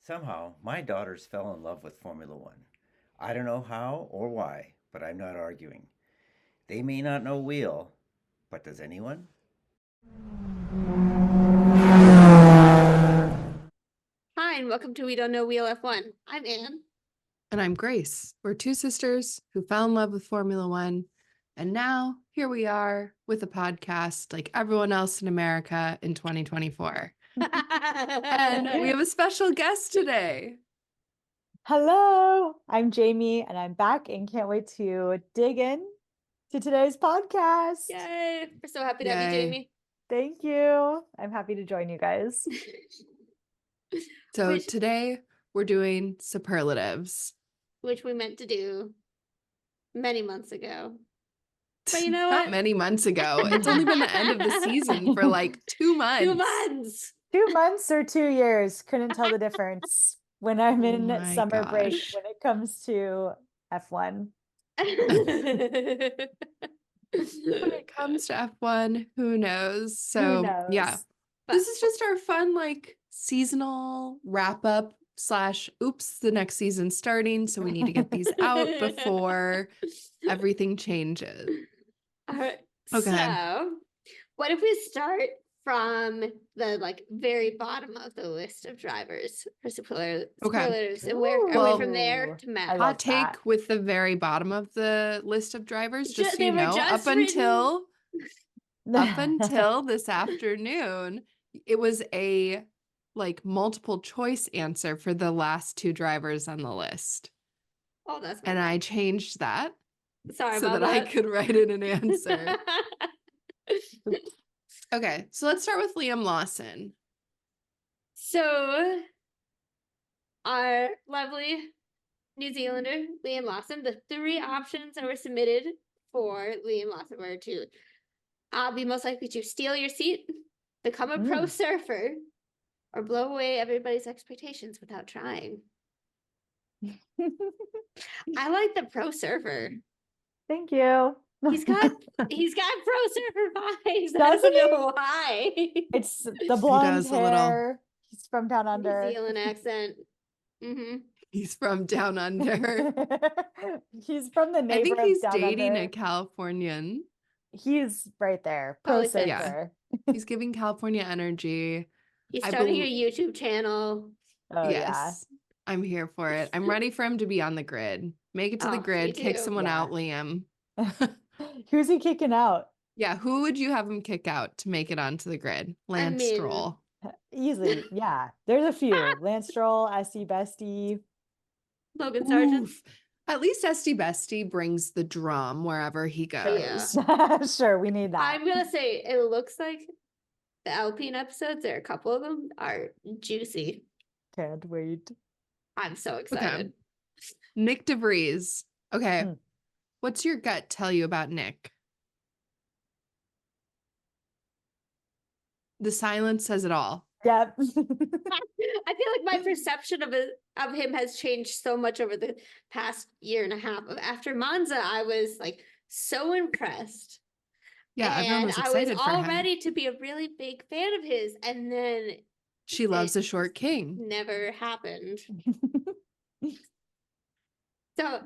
Somehow, my daughters fell in love with Formula One. I don't know how or why, but I'm not arguing. They may not know wheel, but does anyone? Hi, and welcome to We Don't Know Wheel F1. I'm Anne. And I'm Grace. We're two sisters who fell in love with Formula One. And now here we are with a podcast like everyone else in America in 2024. And we have a special guest today. Hello, I'm Jamie, and I'm back and can't wait to dig in to today's podcast. Yay! We're so happy to have you, Yay. Jamie. Thank you. I'm happy to join you guys. So today we're doing superlatives. Which we meant to do many months ago. But you know Not what? many months ago. It's only been the end of the season for like 2 months. 2 months. 2 months or 2 years, couldn't tell the difference when I'm Oh in my summer break gosh. when it comes to F1. When it comes to F1, who knows? Who So knows? yeah, this is just our fun like seasonal wrap up / oops, the next season's starting, so we need to get these out before everything changes. All right. Okay. So, what if we start from the very bottom of the list of drivers for superlatives and work our way from there Ooh, to Matt? I love Hot take that. with the very bottom of the list of drivers, just so They you were know, just up written. until this afternoon, it was a like multiple choice answer for the last 2 drivers on the list. Oh, that's And I changed that sorry so about that I that. could write in an answer. Okay, so let's start with Liam Lawson. So, our lovely New Zealander, Liam Lawson, the 3 options that were submitted for Liam Lawson were to be most likely to steal your seat, become a pro surfer, or blow away everybody's expectations without trying. I like the pro surfer. Thank you. He's got pro surfer vibes. I Doesn't don't he? know why. It's the blonde does a little. hair. He's from down New under. Zealand accent. Mm-hmm. He's from down under. He's from the neighbor I think of he's down dating under. a Californian. He's right there. Pro Probably fits. surfer. He's giving California energy. He's starting a YouTube channel. Oh Yes, I'm here for it. I'm ready for him to be on the grid. Make it to the Me grid, kick too. someone out, Liam. yeah. Who's he kicking out? Yeah, who would you have him kick out to make it onto the grid? Lance Stroll. Easily, yeah. There's a few. Lance Stroll, SC Bestie. Logan Sargent. Oof. At least Esty Bestie brings the drum wherever he goes. Yeah. Sure, we need that. I'm gonna say it looks like the Alpine episodes, there are a couple of them, are juicy. Can't wait. I'm so excited. Okay. Nick DeVries. Okay. Mm. What's your gut tell you about Nick? The silence says it all. Yep. I feel like my perception of him has changed so much over the past year and a half. After Monza, I was like so impressed. Yeah, everyone was excited I was for all him. ready to be a really big fan of his, and then She loves a short king. never happened. So,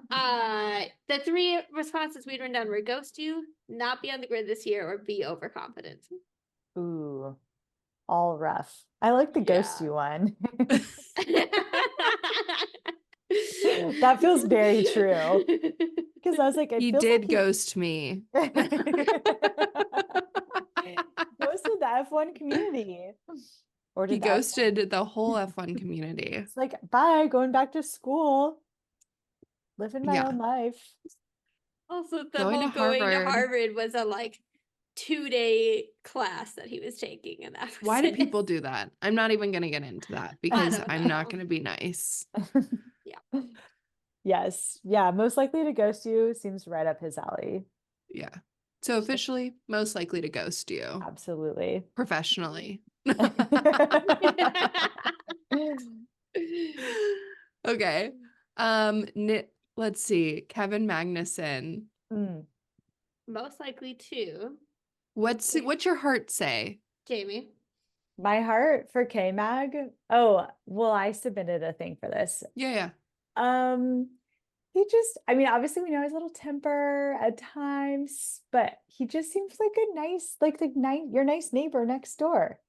the 3 responses we'd written down were ghost you, not be on the grid this year, or be overconfident. Ooh, all rough. I like the ghost you one. That feels very true. Because I was like, He did ghost me. Ghosted the F1 community. Or He did ghosted the whole F1 community. It's like, bye, going back to school. Living my own life. Also, Going to Harvard was a 2-day class that he was taking, and that was Why do people do that? I'm not even going to get into that because I'm not know. going to be nice. Yeah. Yes. Yeah. Most likely to ghost you seems right up his alley. Yeah. So officially, most likely to ghost you. Absolutely. Professionally. Okay. Let's see. Kevin Magnussen. Most likely to. What's your heart say? Jamie. My heart for K-Mag. Oh, well, I submitted a thing for this. Yeah. He just, I mean, obviously we know his little temper at times, but he just seems like a nice, like your nice neighbor next door.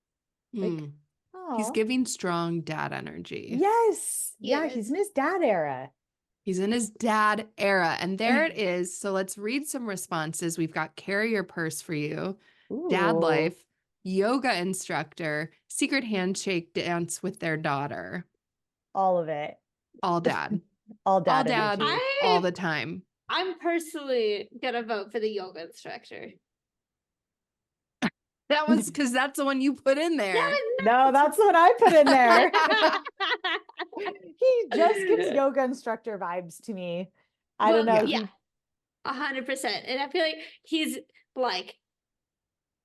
Like, Hmm. He's oh, giving strong dad energy. yes. Yeah, Yes. he's in his dad era. He's in his dad era. And there it is. So let's read some responses. We've got carry your purse for you, dad Ooh, life, yoga instructor, secret handshake dance with their daughter. all of it. All dad. All All dad dad energy. all the time. I'm personally gonna vote for the yoga instructor. That was because that's the one you put in there. No, that's what I put in there. He just gives yoga instructor vibes to me. I don't know. Yeah, 100%. And I feel like he's like,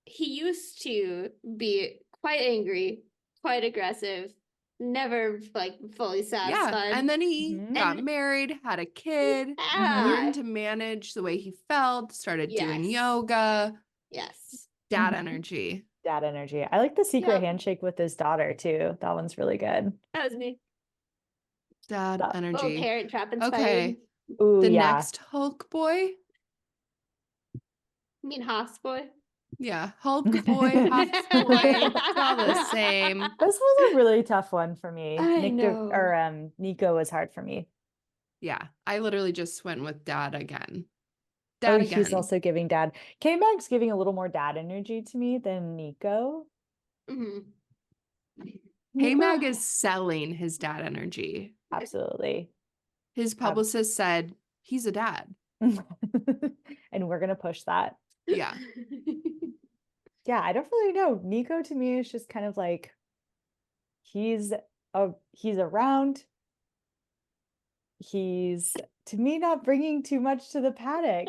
he used to be quite angry, quite aggressive, never like fully satisfied. Yeah. And then he Mhm. got And- married, had a kid, Yeah. learned to manage the way he felt, started doing Yes. yoga, Yes. dad Mhm. energy. Dad energy. I like the secret Yep. handshake with his daughter too. That one's really good. That was me. Dad That- Little energy. parent trap inspired. Okay. Ooh, The yeah. next Hulk boy. You mean Haas boy? Yeah. Hulk boy, Hops boy. It's all the same. This was a really tough one for me. I know. Nico was hard for me. Yeah. I literally just went with dad again. Oh, Dad he's again. also giving dad. K-Mag's giving a little more dad energy to me than Nico. Mhm. Hey Nico- Mag is selling his dad energy. Absolutely. His publicist said he's a dad. And we're gonna push that. Yeah. Yeah, I don't really know. Nico to me is just kind of like he's around. He's to me not bringing too much to the paddock.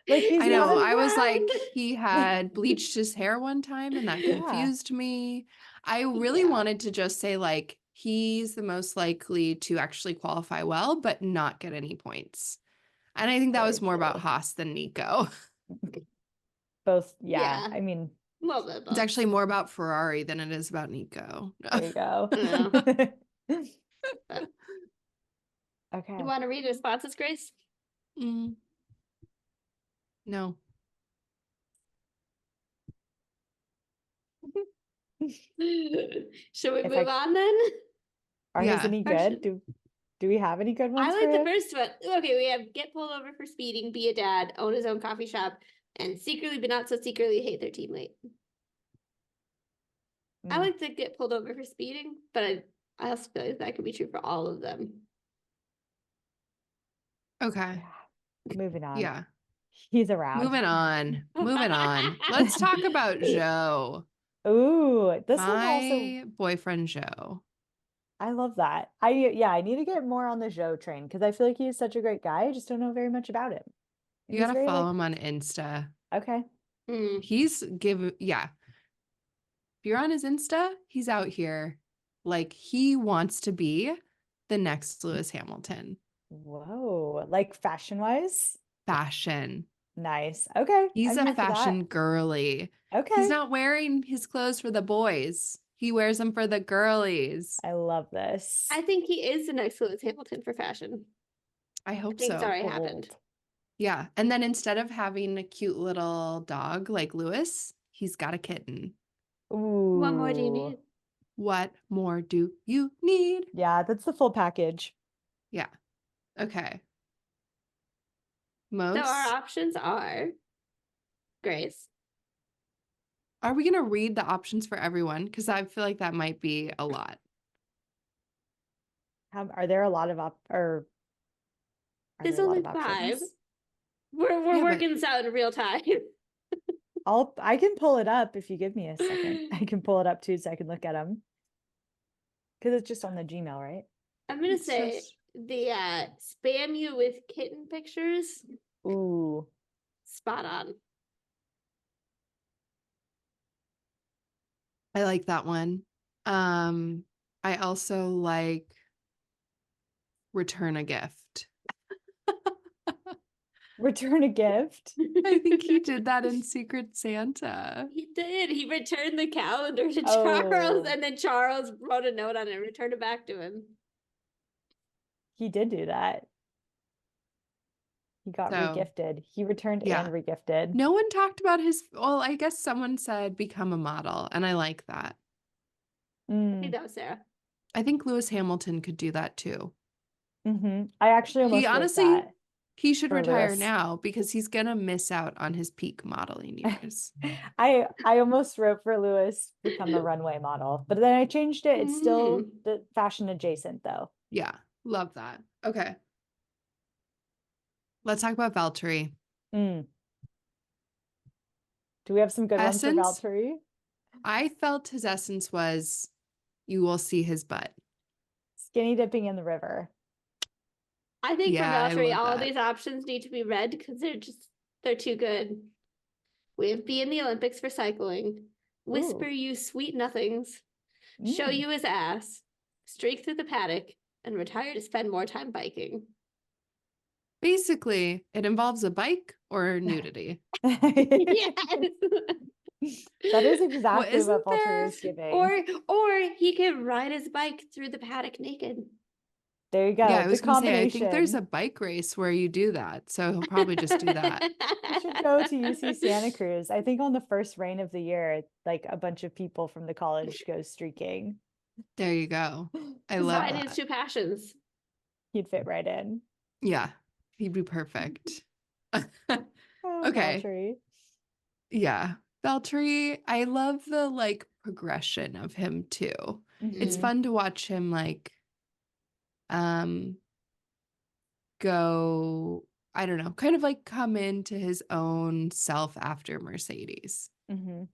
Like he's I know. not I was like, around. he had bleached his hair one time and that Yeah. confused me. I really Yeah. wanted to just say, like, he's the most likely to actually qualify well, but not get any points. And I think that Very was more about true. Haas than Nico. Both, yeah. Yeah. I mean, A little bit of It's both. actually more about Ferrari than it is about Nico. there you go. Okay. You want to read responses, Grace? Mm. No. Should we If move I- on then? Are Yeah. his any Or good? should- Do we have any good ones I like for the him? first one. Okay, we have get pulled over for speeding, be a dad, own his own coffee shop, and secretly but not so secretly hate their teammate. I Mm, like the get pulled over for speeding, but I also feel like that could be true for all of them. Okay. yeah. Moving on. Yeah. He's around. Moving on. Moving on. Let's talk about Joe. Ooh, this one also, My boyfriend Joe. I love that. I need to get more on the Joe train because I feel like he's such a great guy. I just don't know very much about him. You He's gotta very, follow like- him on Insta. Okay. Mm. He's yeah. If you're on his Insta, he's out here. Like he wants to be the next Lewis Hamilton. Whoa. Like fashion wise? Fashion. Nice. Okay. He's I'm a here for that. fashion girly. Okay. He's not wearing his clothes for the boys. He wears them for the girlies. I love this. I think he is the next Lewis Hamilton for fashion. I I hope think so. it's already happened. Bold. Yeah. And then instead of having a cute little dog like Lewis, he's got a kitten. Ooh. What more do you need? What more do you need? Yeah, that's the full package. Yeah. Okay. So Most. our options are Grace. Are we going to read the options for everyone? Because I feel like that might be a lot. Are there a lot of are There's there a lot only of 5. options? We're Yeah, but- working this out in real time. I can pull it up if you give me a second. I can pull it up too so I can look at them. Because it's just on the Gmail, right? I'm gonna It's say just- the spam you with kitten pictures. Ooh. Spot on. I like that one. I also like return a gift. Return a gift. I think he did that in Secret Santa. He did. He returned the calendar to Oh. Charles, and then Charles wrote a note on it and returned it back to him. He did do that. He got So, regifted. He returned yeah. and regifted. No one talked about his, well, I guess someone said become a model, and I like that. I Mm, think that was Sarah. I think Lewis Hamilton could do that too. I actually almost He wrote honestly, that he should for retire Lewis. now because he's gonna miss out on his peak modeling years. I almost wrote for Lewis become a runway model, but then I changed it. It's still the fashion adjacent though. Yeah, love that. Okay. Let's talk about Valtteri. Mm. Do we have some good ones for Essence? Valtteri? I felt his essence was you will see his butt. Skinny dipping in the river. I think Yeah, for I Valtteri, love all that. these options need to be read because they're too good. We have be in the Olympics for cycling, whisper Ooh. you sweet nothings, show Mm. you his ass, streak through the paddock, and retire to spend more time biking. Basically, it involves a bike or nudity. Yes. That is exactly isn't what Valtteri there- is giving. Or he could ride his bike through the paddock naked. There you go. Yeah, I The was gonna say, I combination. think there's a bike race where you do that. So he'll probably just do that. You should go to UC Santa Cruz. I think on the first rain of the year, like a bunch of people from the college go streaking. There you go. I His love ride that. his two passions. He'd fit right in. Yeah, he'd be perfect. Oh, Okay. Valtteri. Yeah. Valtteri, I love the like progression of him too. It's Mhm. fun to watch him like go, I don't know, kind of like come into his own self after Mercedes. Mhm.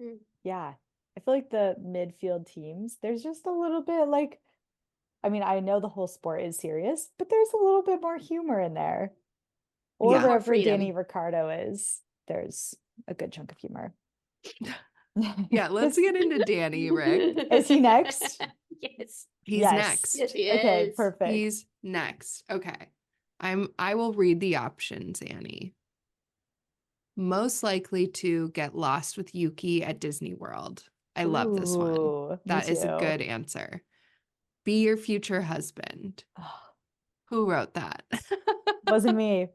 Mm. Yeah. I feel like the midfield teams, there's just a little bit like, I mean, I know the whole sport is serious, but there's a little bit more humor in there. Or Yeah. More wherever freedom. Danny Ricciardo is, there's a good chunk of humor. Yeah, let's get into Danny, Rick. Is he next? Yes. He's Yes. next. Yes, he Okay, is. perfect. He's next. Okay. I will read the options, Annie. Most likely to get lost with Yuki at Disney World. I love this one. Ooh, me That is a too. good answer. Be your future husband. Who wrote that? Wasn't me,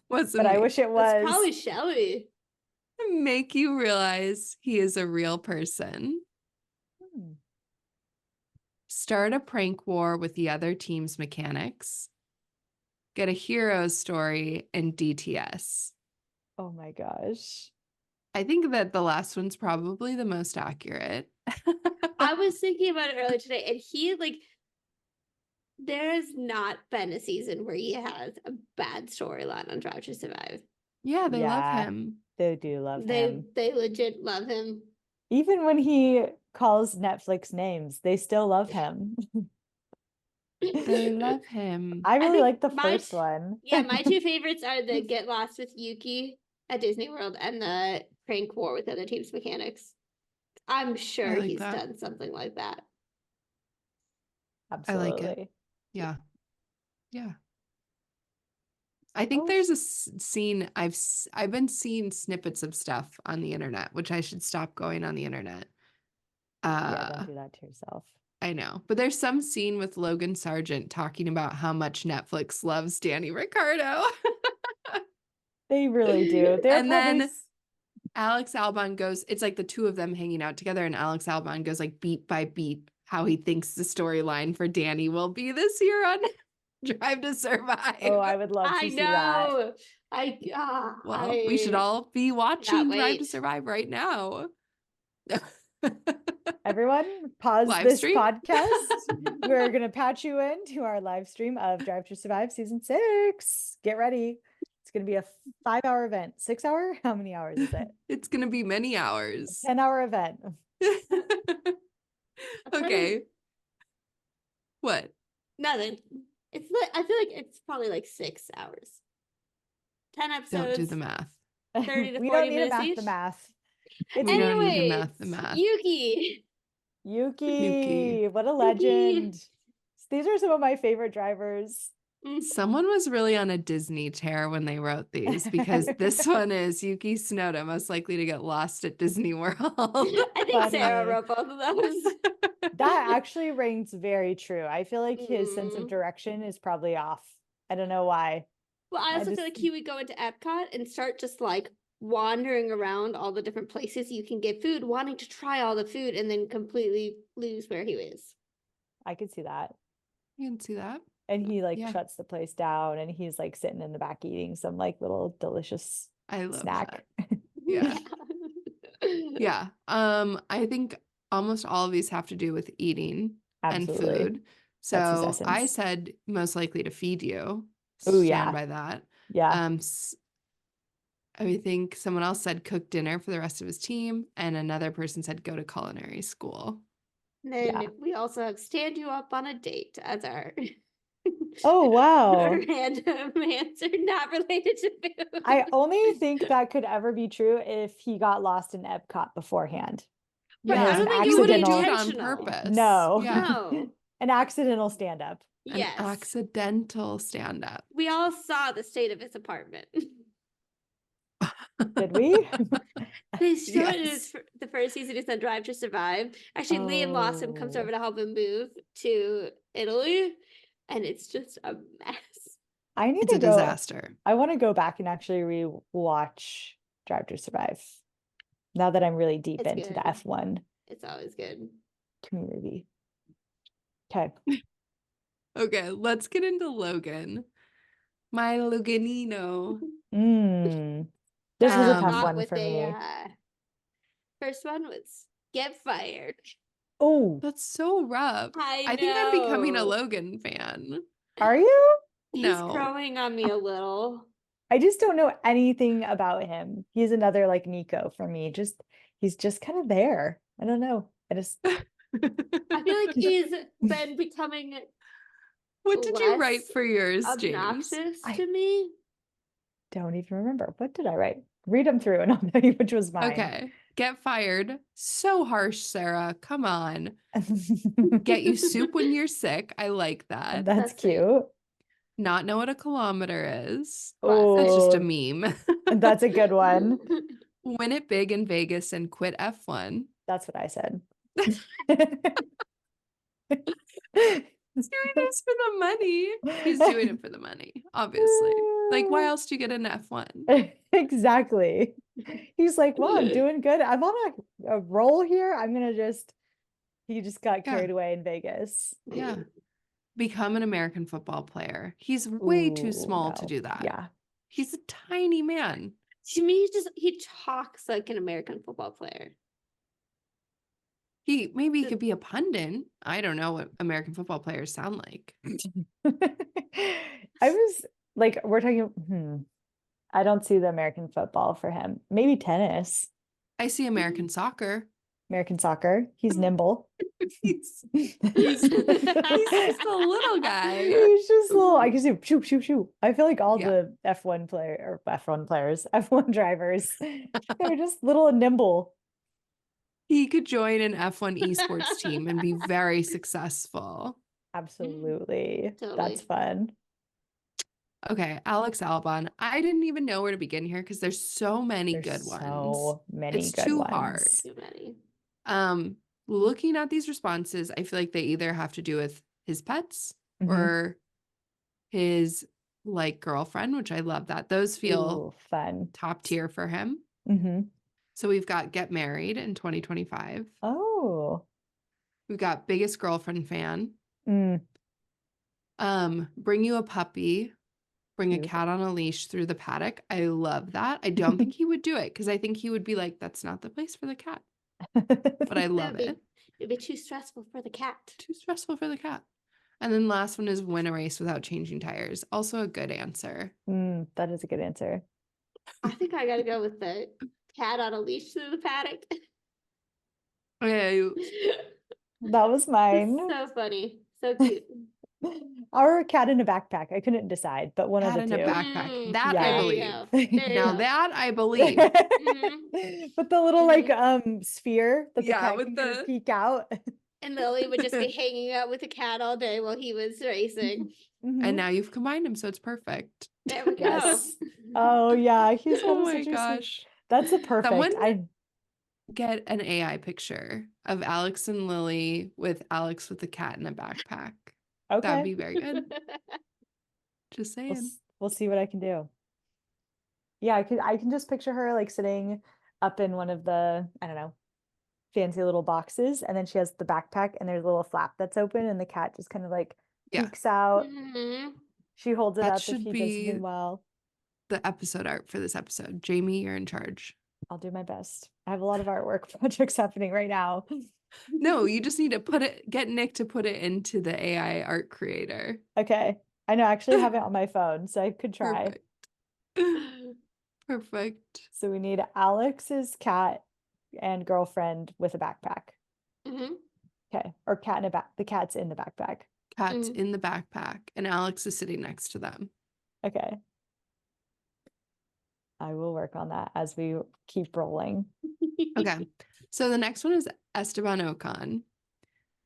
Wasn't but I me. wish it It's was. probably Shelly. Make you realize he is a real person. Hmm. Start a prank war with the other team's mechanics. Get a hero story in DTS. Oh my gosh. I think that the last one's probably the most accurate. I was thinking about it earlier today, and there has not been a season where he has a bad storyline on Drive to Survive. Yeah, they love Yeah. him. They do love him. They legit love him. Even when he calls Netflix names, they still love him. They love him. I really think like the my first t- one. Yeah, my two favorites are the Get Lost with Yuki at Disney World and the Prank War with other teams' mechanics. I'm sure like he's that. done something like that. Absolutely. like it. Yeah. Yeah. I think Oh, there's a scene I've been seeing snippets of stuff on the internet, which I should stop going on the internet. Yeah, don't do that to yourself. I know, but there's some scene with Logan Sargent talking about how much Netflix loves Danny Ricciardo. They really do. They're And probably then Alex Albon goes, it's like the two of them hanging out together, and Alex Albon goes like beat by beat how he thinks the storyline for Danny will be this year on Drive to Survive. Oh, I would love to I see that. know. Well, we should all be watching Drive to wait. Survive right now. Everyone, pause Live this stream? podcast. We're gonna patch you into our live stream of Drive to Survive season 6. Get ready. It's gonna be a 5-hour event. 6-hour? How many hours is it? It's gonna be many hours. 10-hour event. Okay. What? Nothing. It's like I feel like it's probably like 6 hours. 10 episodes. Don't do the math. 30 to We 40 don't need to minutes math each. the math. We It's don't need to Anyway, math the math. Yuki. Yuki. Yuki. What a legend. These are some of my favorite drivers. Someone was really on a Disney tear when they wrote these because this one is Yuki Tsunoda most likely to get lost at Disney World. I think Sarah Funny. wrote both of those. That actually rings very true. I feel like his sense of Mm. direction is probably off. I don't know why. Well, I I also feel just- like he would go into Epcot and start just like wandering around all the different places you can get food, wanting to try all the food, and then completely lose where he is. I could see that. You can see that. And he like Yeah. shuts the place down and he's like sitting in the back eating some like little delicious I love snack. that. Yeah. Yeah. I think almost all of these have to do with eating Absolutely. and food. That's his So I essence. said most likely to feed you. Ooh, Stand yeah. by that. Yeah. I think someone else said cook dinner for the rest of his team, and another person said go to culinary school. And then Yeah. we also have stand you up on a date as our Oh, wow. random answer not related to food. I only think that could ever be true if he got lost in Epcot beforehand. Right, It was I don't an think it would be You wouldn't do it on intentional. purpose. No. Yeah. No. An accidental stand up. An Yes. accidental stand up. We all saw the state of his apartment. Did we? They showed it Yes. as the first season is on Drive to Survive. Actually, Liam Lawson comes Oh. over to help him move to Italy, and it's just a mess. I need It's to a go. disaster. I want to go back and actually re-watch Drive to Survive. Now that I'm really deep It's into the good. F1 It's always good. community. Okay. Okay, let's get into Logan. My Loganino. This was a Um, tough Not one with for me. First one was get fired. Oh, That's so rough. I think I'm becoming a know. Logan fan. are you? He's No. growing on me a little. I just don't know anything about him. He's another like Nico for me. He's just kind of there. I don't know. I just I feel like he's been becoming What did you write less for yours, James? obnoxious I- to me. don't even remember. What did I write? Read them through and I'll tell you which was mine. Okay. Get fired. So harsh, Sarah. Come on. Get you soup when you're sick. I like that. That's That's sweet. cute. Not know what a kilometer is. Oh, That's just a meme. that's a good one. Win it big in Vegas and quit F1. That's what I said. He's doing this for the money. He's doing it for the money, obviously. Like, why else do you get an F1? Exactly. He's like, well, I'm doing good. I'm on a roll here. He just got Yeah. carried away in Vegas. Yeah. Become an American football player. He's way too Ooh, small to no. do that. Yeah. He's a tiny man. To me, he talks like an American football player. Maybe he could be a pundit. I don't know what American football players sound like. I was like, we're talking, I don't see the American football for him. Maybe tennis, I see American soccer. American soccer. He's nimble. He's just a little guy. He's just little. I can see shoot, shoot, shoot. I feel like all Yeah. the F1 F1 drivers, they're just little and nimble. He could join an F1 esports team and be very successful. Absolutely. Totally. That's fun. Okay, Alex Albon. I didn't even know where to begin here because there's so many There's good ones. so many It's good too ones. hard. Too many. Looking at these responses, I feel like they either have to do with his pets Mhm. or his like girlfriend, which I love that. Those feel Ooh, fun. top tier for him. Hmm. So we've got get married in 2025. Oh. We've got biggest girlfriend fan. Mm. Bring you a puppy. Bring a Cute. cat on a leash through the paddock. I love that. I don't think he would do it because I think he would be like, that's not the place for the cat. But I love it. It'd be too stressful for the cat. Too stressful for the cat. And then last one is win a race without changing tires. Also a good answer. That is a good answer. I think I gotta go with the cat on a leash through the paddock. Okay, That was mine. So funny. So cute. Or a cat in a backpack. I couldn't decide, but one cat of in the a two. backpack. That Yeah. I There you believe. go. There you Now go. that I believe. Mhm. With the little like sphere that the Yeah, cat with can kind of the- peek out. And Lily would just be hanging out with the cat all day while he was racing. And Mhm. now you've combined them, so it's perfect. There we go. Yes. Oh yeah, he's got Oh a my such a sweet. gosh. That's a perfect. Someone I get an AI picture of Alex and Lily with Alex with the cat in a backpack. That'd okay. be very good. Just We'll, saying. we'll see what I can do. Yeah, I can just picture her like sitting up in one of the, I don't know, fancy little boxes, and then she has the backpack and there's a little flap that's open and the cat just kind of like Yeah. peeks out. Mhm. She holds it That up if should he does be something well. the episode art for this episode. Jamie, you're in charge. I'll do my best. I have a lot of artwork projects happening right now. No, you just need to get Nick to put it into the AI art creator. Okay. I know, I actually have it on my phone, so I could try. Perfect. Perfect. So we need Alex's cat and girlfriend with a backpack. Mhm. Okay. Or cat in a back. The cat's in the backpack. Cat's in the backpack, and Alex is sitting next to them. Okay. I will work on that as we keep rolling. Okay. So the next one is Esteban Ocon.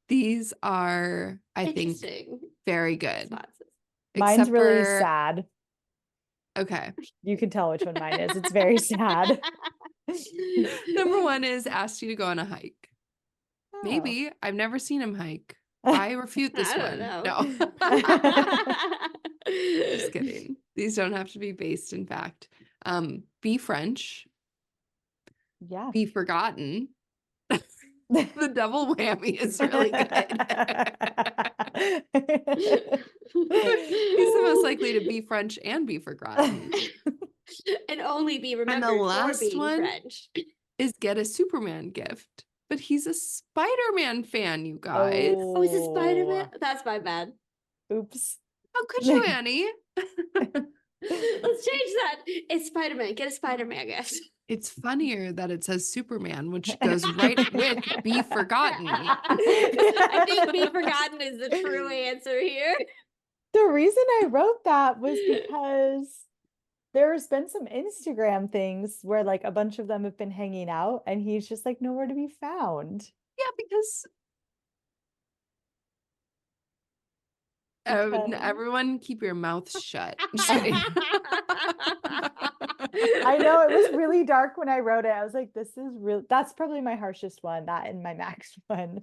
These are, I think, Interesting. very good. Responses. Mine's Except really for- sad. Okay. You can tell which one mine is. It's very sad. Number one is asked you to go on a hike. Oh. Maybe. I've never seen him hike. I refute this I one. don't No. know. Just kidding. These don't have to be based in fact. Be French. Yeah. Be forgotten. The double whammy is really good. He's the most likely to be French and be forgotten. And only be remembered last for being one- French. Is get a Superman gift. But he's a Spider-Man fan, you guys. Oh, is it Spider-Man? That's my bad. Oops. How could you, Annie? Let's change that. It's Spider-Man. Get a Spider-Man gift. It's funnier that it says Superman, which goes right with be forgotten. I think be forgotten is the true answer here. The reason I wrote that was because there's been some Instagram things where like a bunch of them have been hanging out and he's just like nowhere to be found. Yeah, because Because- everyone keep your mouth shut. Just kidding. I know it was really dark when I wrote it. I was like, this is real. That's probably my harshest one, that and my max one.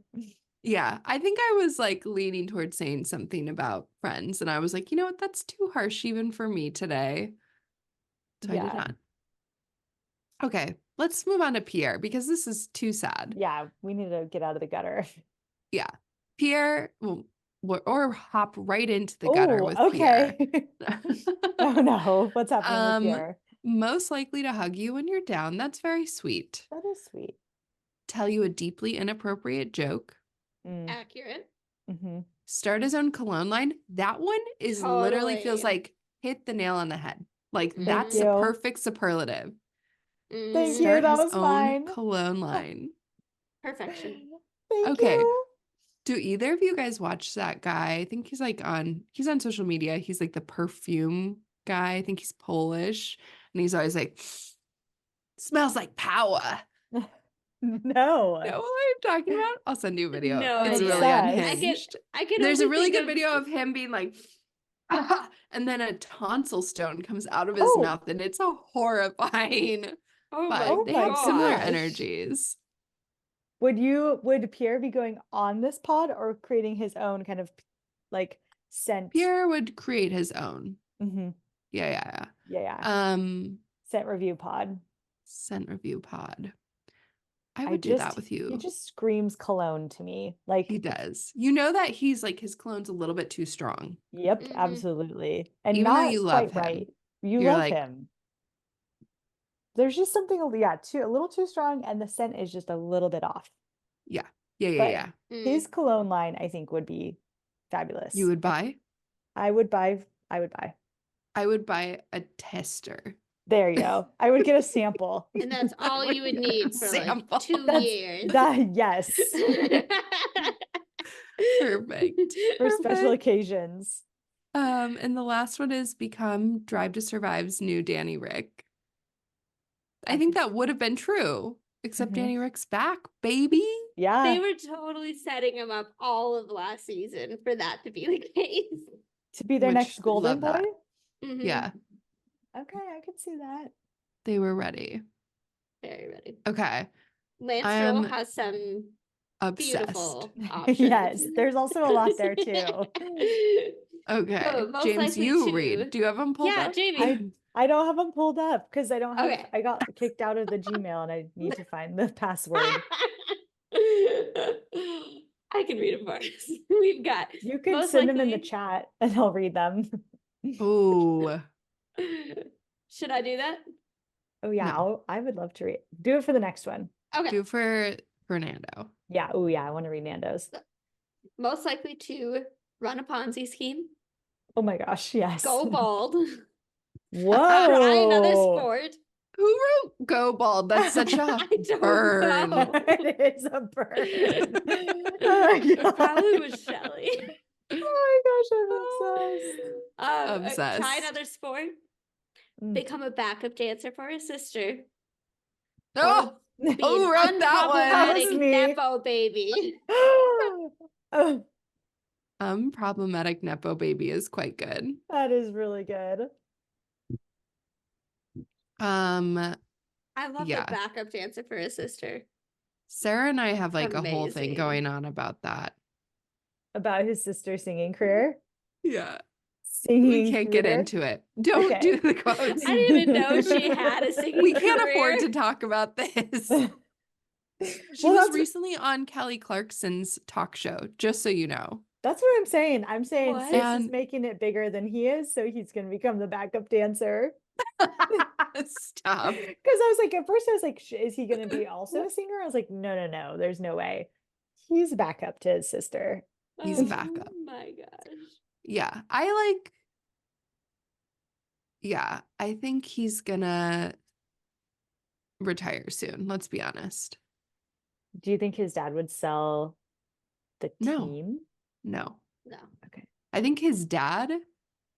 Yeah, I think I was like leaning towards saying something about friends, and I was like, you know what, that's too harsh even for me today. So I did Yeah. not. Okay, let's move on to Pierre because this is too sad. Yeah, we need to get out of the gutter. Pierre, well, or hop right into the gutter Oh, with okay. Pierre. Oh no, what's happening with Pierre? Most likely to hug you when you're down. That's very sweet. That is sweet. Tell you a deeply inappropriate joke. Accurate. Mm-hmm. Start his own cologne line. That one is literally feels Totally. like hit the nail on the head. Like Thank that's a you. perfect superlative. Thank Mhm. you. Start that his was own mine. cologne line. Perfection. Thank Okay. you. Do either of you guys watch that guy? I think he's on social media. He's like the perfume guy. I think he's Polish. And he's always like, smells like power. No. Know what I'm talking about? I'll send you a video. No It's idea. really Obsessed. unhinged. I can There's a only really think good video of him being like, "Ah," and then a tonsil stone comes out of his Oh. mouth, and it's a horrifying. Oh But my Oh they my have similar gosh. energies. Would Pierre be going on this pod or creating his own kind of like scent? Pierre would create his own. Mm-hmm. Yeah. Yeah. Scent review pod. Scent review pod. I I would do that just- with you. He just screams cologne to me. Like, He does. You know that he's like his cologne's a little bit too strong. yep, Mhm. absolutely. And Even though not you love quite him. right. You You're love like- him. There's just something, a little too strong, and the scent is just a little bit off. Yeah. But- Mm. His cologne line, I think, would be fabulous. You would buy? I would buy. I would buy a tester. There you go. I would get a sample. And that's all you would need for Sample. like 2 That's- years. Yes. Perfect. For special Perfect. occasions. And the last one is become Drive to Survive's new Danny Rick. I think that would have been true, except Mhm. Danny Rick's back, baby. Yeah. They were totally setting him up all of last season for that to be the case. To be their Which next I golden love boy. that. Mhm. Yeah, Okay, I could see that. they were ready. Very ready. Okay, Lance I Stroll am has some obsessed. beautiful options. Yes, there's also a lot there too. Okay, So, most James, likely you to- read. Do you have them pulled Yeah, up? Jamie. I don't have them pulled up because I don't have. Okay. I got kicked out of the Gmail and I need to find the password. I can read them for us. We've got You can most send them in the likely- chat and I'll read them. Oh, Should I do that? Oh yeah, No. I would love to read. Do it for the next one. Okay. do for Fernando. Yeah. Oh yeah, I want to read Nando's. Most likely to run a Ponzi scheme, Oh my gosh, yes. go bald, Whoa. try another sport. Who wrote "Go Bald"? That's such a I don't burn. know. It is a bird. Oh my It gosh. probably was Shelly. Oh my gosh, I'm obsessed. Try Obsessed. another sport. Mm. Become a backup dancer for his sister. Oh, Be who an wrote that one? That was unproblematic me. nepo baby. Oh, problematic nepo baby is quite good. that is really good. I love Yeah. the backup dancer for his sister. Sarah and I have like a whole thing Amazing. going on about that. About his sister's singing career. Yeah, Singing we can't get career? into it. Don't Okay. do the quotes. I didn't even know she had a singing We can't afford career. to talk about this. She Well, was that's- recently on Kelly Clarkson's talk show, just so you know. That's what I'm saying. I'm saying What? Sis is And- making it bigger than he is, so he's going to become the backup dancer. Stop. Because I was like, at first I was like, is he going to be also a singer? I was like, no, there's no way. He's backup to his sister. He's backup. Oh my gosh. Yeah, I think he's gonna retire soon. Let's be honest. Do you think his dad would sell the No. team? No. No. Okay. I think his dad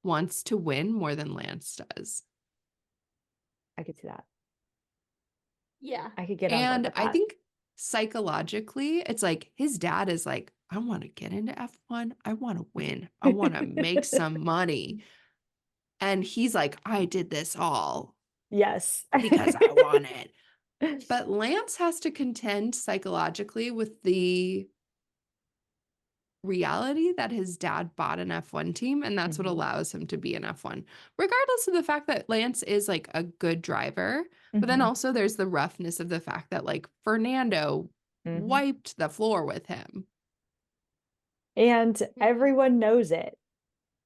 wants to win more than Lance does. I could see that. Yeah. I could get on board And with I that. think psychologically, it's like his dad is like, I want to get into F1. I want to win. I want to make some money. And he's like, I did this all Yes. because I want it. But Lance has to contend psychologically with the reality that his dad bought an F1 team, and that's what Mhm. allows him to be an F1, regardless of the fact that Lance is like a good driver. But then Mhm. also there's the roughness of the fact that like Fernando Mhm. wiped the floor with him. And everyone knows it.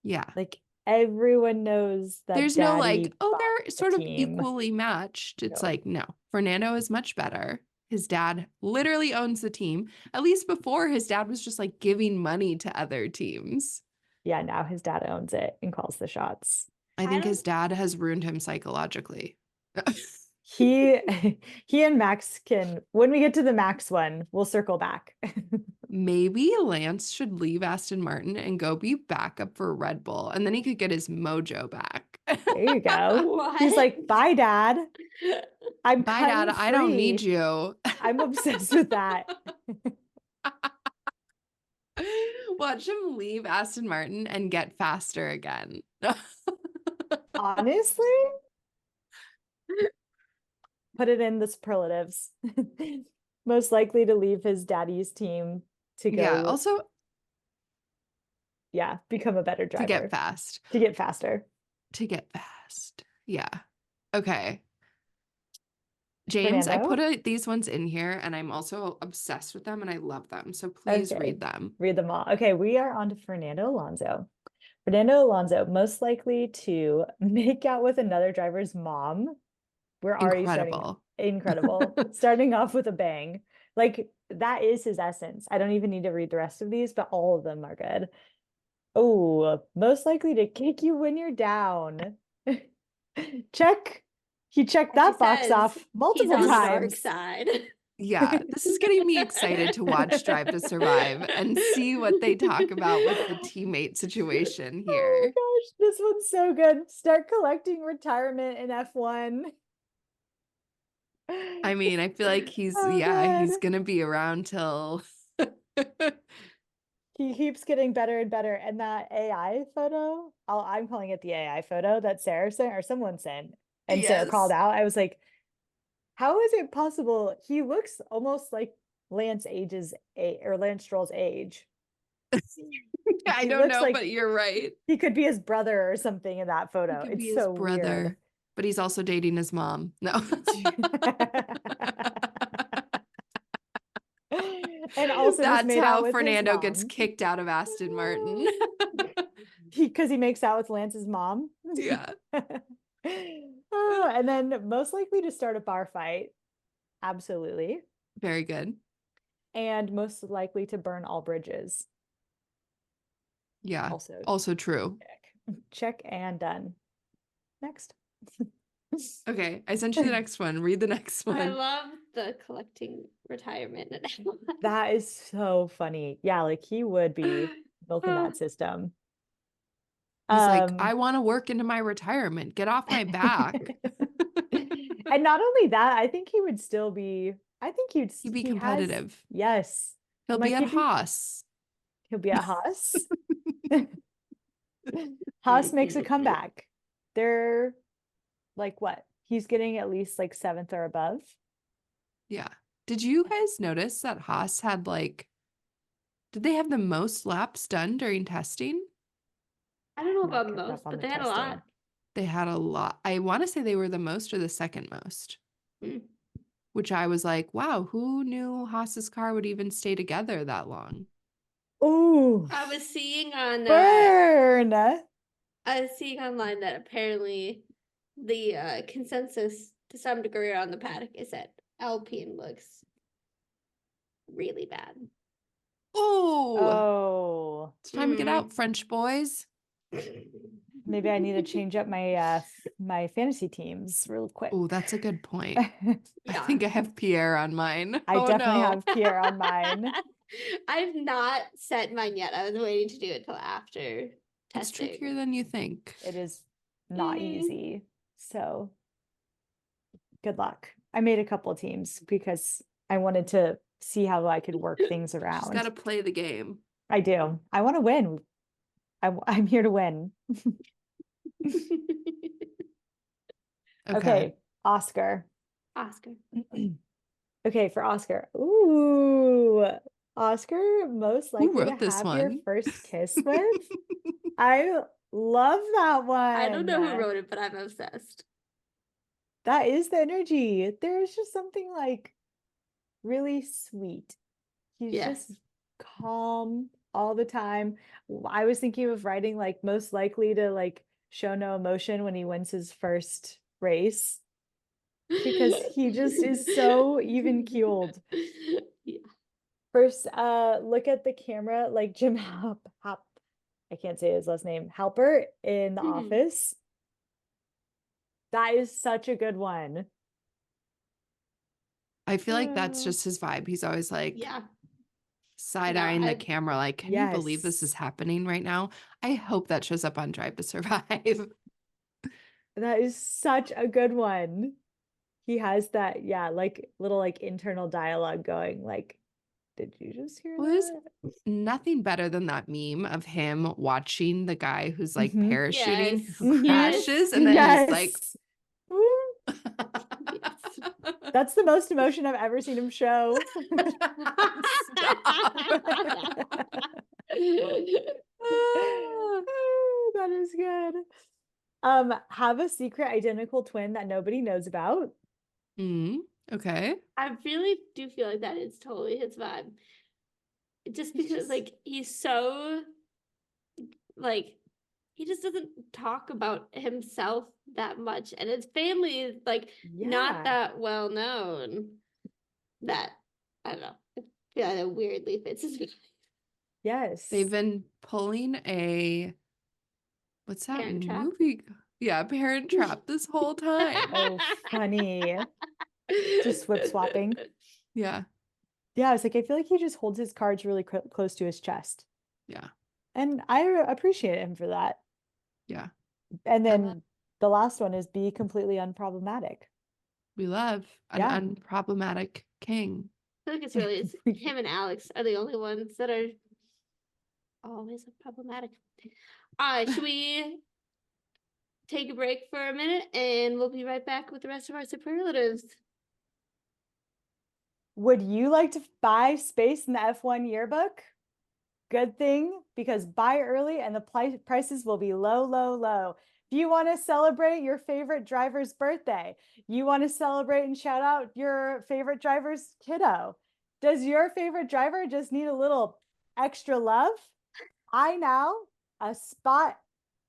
Yeah. Like everyone knows that There's no Daddy like, oh, bought they're the sort of team. equally matched. It's No. like, no, Fernando is much better. His dad literally owns the team. At least before, his dad was just like giving money to other teams. Yeah, now his dad owns it and calls the shots. I think don't- his dad has ruined him psychologically. He and Max can, when we get to the Max one, we'll circle back. Maybe Lance should leave Aston Martin and go be backup for Red Bull, and then he could get his mojo back. There you go. What? He's like, bye, Dad. I'm Bye, Dad. cutting I don't need free." you. I'm obsessed with that. Watch him leave Aston Martin and get faster again. Honestly, put it in the superlatives. Most likely to leave his daddy's team to go. Yeah, also Become a better driver. to get fast. To get faster. To get fast. Yeah. Okay. James, Fernando? I put these ones in here and I'm also obsessed with them and I love them. So please Okay. read them. Read them all. Okay, we are on to Fernando Alonso. Fernando Alonso, most likely to make out with another driver's mom. We're already Incredible. Incredible. Starting off with a bang. Like, that is his essence. I don't even need to read the rest of these, but all of them are good. Oh, most likely to kick you when you're down. Check. He checked Like he that box says, off He's multiple on the dark times. side. Yeah, this is getting me excited to watch Drive to Survive and see what they talk about with the teammate situation Oh my here. gosh, this one's so good. Start collecting retirement in F1. I mean, I feel like he's Oh, he's God. gonna be around till He keeps getting better and better. And that AI photo, I'm calling it the AI photo that Sarah sent or someone sent, and Sarah called Yes. out. I was like, how is it possible? He looks almost like Lance Stroll's age. I He don't looks know, like but you're right. he could be his brother or something in that He photo. could be It's his so weird. brother, but he's also dating his mom. No. And also just That's made out how with his Fernando gets mom. kicked out of Aston Martin. Because he makes out with Lance's mom. Yeah. Oh, and then most likely to start a bar fight. Absolutely. Very good. And most likely to burn all bridges. Yeah. Also, Also true. check and done. Next. Okay. I sent you the next one. Read the next I one. love the collecting retirement. That is so funny. Yeah, like he would be milking that system. He's like, I want to work into my retirement. Get off my back. And not only that, I think he would still be, I think He'd be he has, competitive. yes. He'll I'm be like, at Haas. he'll be at Haas. Haas makes a comeback. They're like what? He's getting at least like 7th or above. Yeah. Did you guys notice that Haas had did they have the most laps done during testing? I don't know Not about kept up most, on but the they had a testing. lot. They had a lot. I want to say they were the most or the second most, Mm. which I was like, wow, who knew Haas's car would even stay together that long? Ooh, I was seeing on burn. I was seeing online that apparently the consensus to some degree on the paddock is that Alpine looks really bad. Oh, Oh, it's time to get out, French boys. maybe I need to change up my my fantasy teams real quick. Oh, that's a good point. I Yeah. think I have Pierre on mine. I Oh, definitely no. have Pierre on mine. I've not set mine yet. I was waiting to do it till after It's testing. trickier than you think. It is not Mhm. easy. So good luck. I made a couple of teams because I wanted to see how I could work things Just around. got to play the game. I do. I want to win. I'm here to win. Okay, Oscar. Oscar. Okay, for Oscar. Ooh, Oscar, most likely to wrote this have your one? first kiss with. I love that one. I don't know who wrote it, but I'm obsessed. That is the energy. There's just something like really sweet. He's Yes. just calm all the time. I was thinking of writing like most likely to like show no emotion when he wins his first race, because he just is so even keeled. Yeah. First, look at the camera like Jim I can't say his last name, Halpert in The Mhm. Office. That is such a good one. I feel like that's just his vibe. He's always like Yeah. side-eyeing No, the camera, like, can you believe this Yes. is happening right now? I hope that shows up on Drive to Survive. That is such a good one. He has that, yeah, like little like internal dialogue going, like, did you just hear Well, there's that? nothing better than that meme of him watching the guy who's like Mhm. parachuting Yes. who Mhm. crashes and then he's like Yes. Ooh, that's the most emotion I've ever seen him show. Oh, that is good. Have a secret identical twin that nobody knows about. Okay. I really do feel like that is totally his vibe. Just because like he's so like he just doesn't talk about himself that much, and his family is like not Yeah. that well known. That I don't know. I feel like that weirdly fits his vibe. Yes. They've been pulling what's that Parent Trap. movie? Yeah, Parent Trap this whole time. Oh, funny. Just whip swapping. Yeah. Yeah, I was like, I feel like he just holds his cards really close to his chest. Yeah. And I appreciate him for that. Yeah. And then the last one is be completely unproblematic. We love an Yeah. unproblematic king. I feel like it's him and Alex are the only ones that are always problematic. Should we take a break for a minute and we'll be right back with the rest of our superlatives. Would you like to buy space in the F1 yearbook? Good thing, because buy early and the prices will be low, low, low. If you want to celebrate your favorite driver's birthday, you want to celebrate and shout out your favorite driver's kiddo. Does your favorite driver just need a little extra love? I now a spot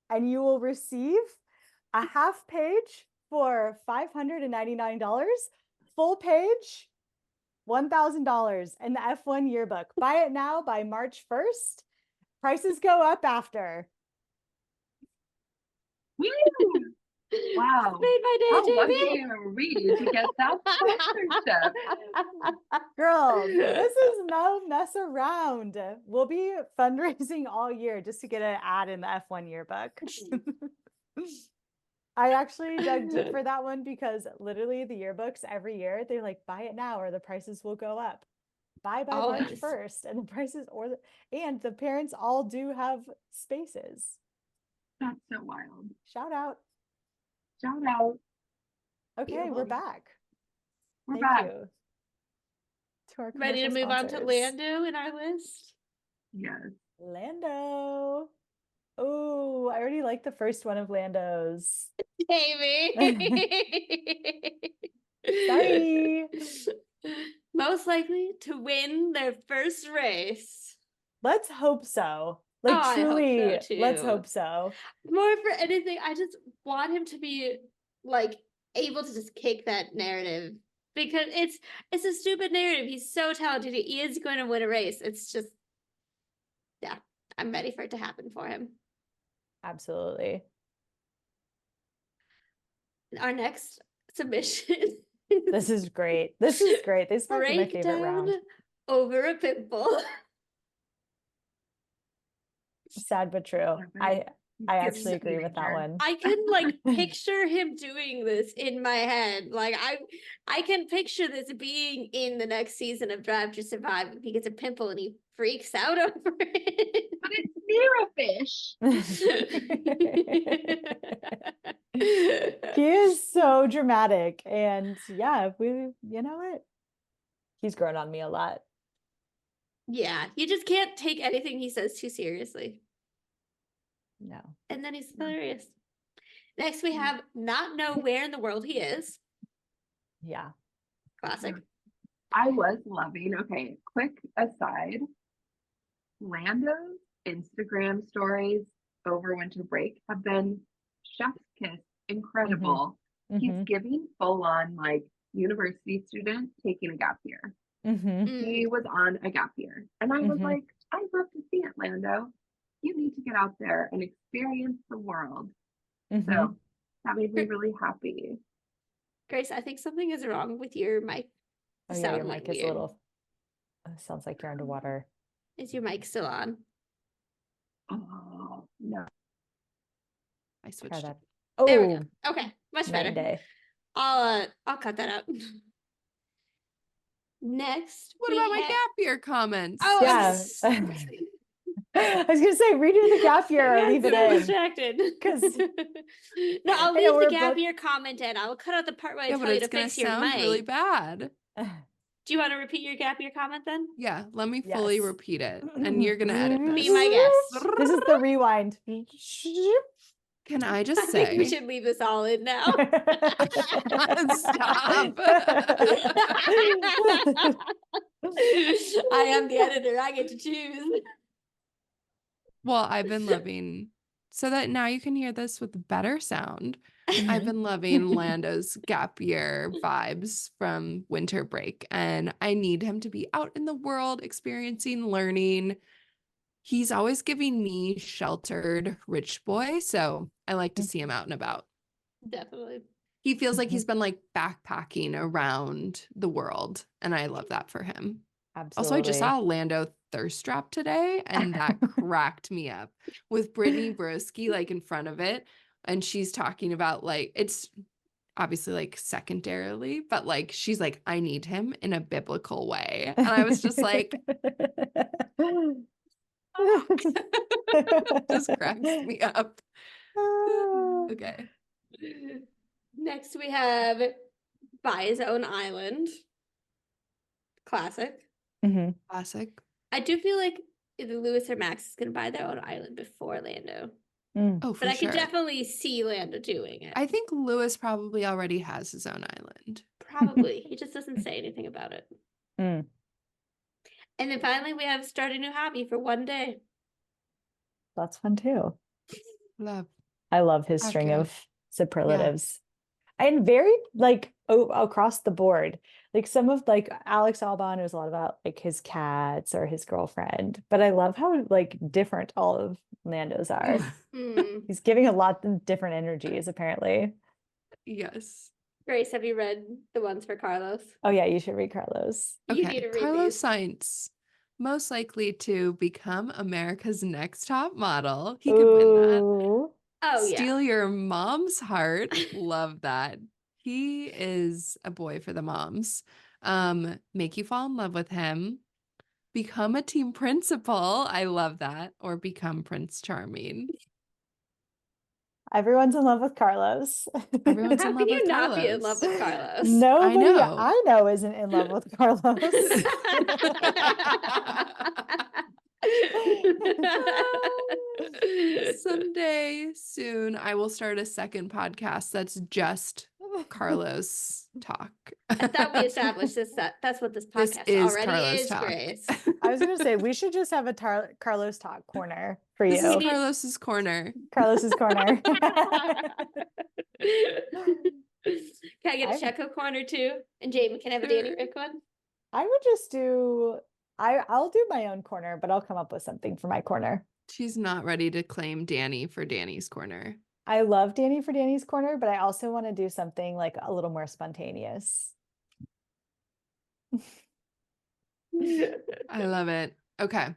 and you will receive a half page for $599, full page $1,000 in the F1 yearbook. Buy it now by March 1st. Prices go up after. Woo! Wow. Made my day, How Jamie. lucky are we to get that sponsorship? Girl, this is no mess around. We'll be fundraising all year just to get an ad in the F1 yearbook. I actually dug deep for that one because literally the yearbooks every year, they're like, buy it now or the prices will go up. Buy by March Always. 1st and the prices and the parents all do have spaces. That's so wild. Shout out. Shout out. Okay, we're Beautiful. back. We're Thank back. you. To our Ready to commercial move on to sponsors. Lando in our list? Yes. Lando. Oh, I already like the first one of Lando's. Amy. Sorry. Most likely to win their first race. Let's hope so. Like Oh, I hope so, truly, let's too. hope so. More for anything, I just want him to be like able to just kick that narrative because it's a stupid narrative. He's so talented. He is going to win a race. It's just, yeah, I'm ready for it to happen for him. Absolutely. Our next submission. This is great. This is great. This might be my favorite Breakdown round. over a pimple. Sad but true. I actually agree with that one. I can like picture him doing this in my head. Like I can picture this being in the next season of Drive to Survive. If he gets a pimple and he freaks out over it. But it's near a fish. He is so dramatic. And yeah, you know what? He's grown on me a lot. Yeah, you just can't take anything he says too seriously. No. And then he's hilarious. Next, we have not know where in the world he is. Yeah. Classic. I was loving, okay, quick aside. Lando's Instagram stories over winter break have been chef's kiss, incredible. He's Mhm. giving full on like university student taking a gap year. Mhm. He was on a gap year. And I was Mhm. like, I'd love to see it, Lando. You need to get out there and experience the world. Mhm. So that made me really happy. Grace, I think something is wrong with your mic. Oh yeah, your Sound mic is a weird. little sounds like you're underwater. Is your mic still on? Oh, no. I Try switched. that. There we Oh, go. Okay, much night better. and day. I'll cut that out. Next, What we about my ha- gap year comments? Oh, Yeah. I'm I was gonna say redo the gap year or leave it so in. distracted. 'Cause- No, I'll I know leave the we're gap both- year comment in. I'll cut out the part where I Yeah, tell but you to it's gonna fix your sound mic. really bad. Do you want to repeat your gap year comment then? Yeah, let me fully Yes. repeat it, and you're gonna edit Be this. my guest. This is the rewind. Can I I just think we say? should leave this all in now. Stop. I am the editor. I get to choose. Well, I've been loving so that now you can hear this with better sound. I've been loving Lando's gap year vibes from winter break, and I need him to be out in the world experiencing, learning. He's always giving me sheltered rich boy, so I like to see him out and about. Definitely. He feels like he's been like backpacking around the world, and I love that for him. Absolutely. Also, I just saw a Lando thirst trap today, and that cracked me up with Brittany Broski like in front of it. And she's talking about like obviously like secondarily, but like she's like, I need him in a biblical way. And I was just like, just cracks me up. Okay. Next, we have Buy His Own Island. Classic. Mhm. Classic. I do feel like either Lewis or Max is going to buy their own island before Lando. Mm. Oh, for But I sure. could definitely see Lando doing it. I think Lewis probably already has his own island. Probably. He just doesn't say anything about it. Mm. And then finally, we have Start a New Hobby for one day. That's fun too. Love. I love his string Accurate. of superlatives. And very like across the board. Like some of like Alex Albon is a lot about like his cats or his girlfriend. But I love how like different all of Lando's are. Hmm. He's giving a lot of different energies, apparently. Yes. Grace, have you read the ones for Carlos? Oh yeah, you should read Carlos. You Okay. need to read Carlos these. Sainz, most likely to become America's next top model. He could win that. Ooh. Oh, yeah. Steal your mom's heart. Love that. He is a boy for the moms. Make you fall in love with him. Become a team principal. I love that. Or become Prince Charming. Everyone's in love with Carlos. Everyone's How in can love you with not be in Carlos. love with Carlos? Nobody know. I know isn't in love with Carlos. Someday soon, I will start a second podcast that's just Carlos talk. I thought we established this. That's what this This podcast is already Carlos is, talk. Grace. I was gonna say we should just have a Carlos talk corner for This you. is Carlos's corner. Carlos's corner. Can I get a I- Checo corner too? And Jamie can have a Danny Sure. Rick one. I would just do I'll do my own corner, but I'll come up with something for my corner. She's not ready to claim Danny for Danny's corner. I love Danny for Danny's corner, but I also want to do something like a little more spontaneous. I love it. Okay.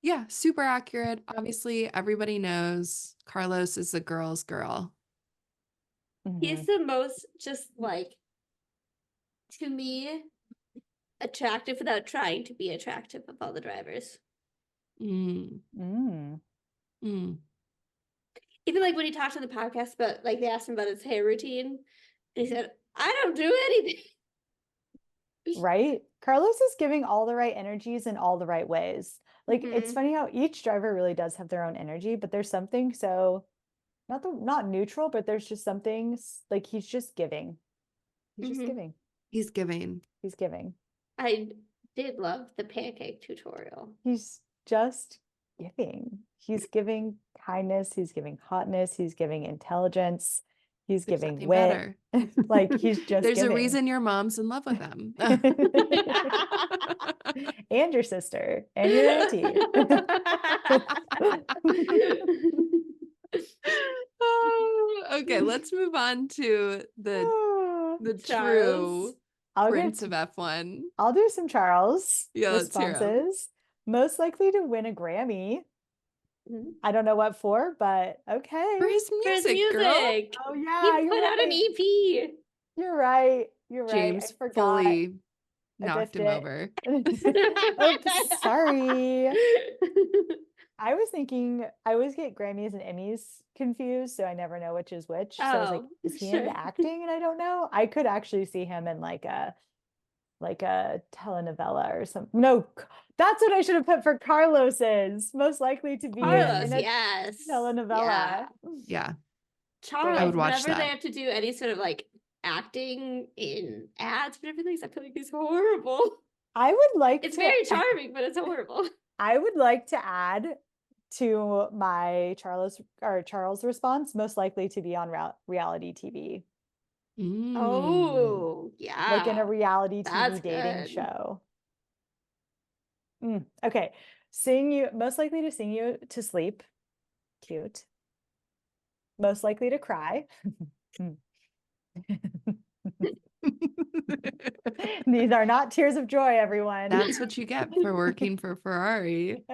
Yeah, super accurate. Obviously, everybody knows Carlos is the girl's girl. He's Mhm. the most just like, to me, attractive without trying to be attractive of all the drivers. Mm, Mm. mm. Even like when he talked on the podcast, but like they asked him about his hair routine, and he said, "I don't do anything." Right? Carlos is giving all the right energies in all the right ways. Like it's Mhm. funny how each driver really does have their own energy, but there's something so not neutral, but there's just something like he's just giving. He's just Mhm. giving. He's giving. He's giving. I did love the pancake tutorial. He's just giving. He's giving kindness, he's giving hotness, he's giving intelligence, he's There's giving nothing wit. better. Like he's just There's giving. a reason your mom's in love with him. And your sister and your auntie. Oh, okay, let's move on to the Charles. true I'll Prince get of F1. I'll do some Charles Yeah, let's hear 'em. responses. Most likely to win a Grammy. Mhm. I don't know what for, but okay. For his For his music, girl. music. Oh yeah, He you're put out an right. EP. You're right. You're right. James I forgot. fully I knocked him biffed over. Oops, sorry. I was thinking I always get Grammys and Emmys confused, so I never know which is which. So I was like, Oh, is he sure. into acting? And I don't know. I could actually see him in like a telenovela or something. No, that's what I should have put for Carlos's. Most likely to be Carlos, in a yes. telenovela. Yeah. Yeah. Charles, I would watch whenever that. they have to do any sort of like acting in ads and everything, I feel like he's horrible. I would like It's to very charming, but it's horrible. I would like to add to my Charles response, most likely to be on reality TV, Mm. Oh, yeah. like in a reality that's TV dating good. show. Okay. Most likely to sing you to sleep. Cute. Most likely to cry. These are not tears of joy, everyone. That's what you get for working for Ferrari.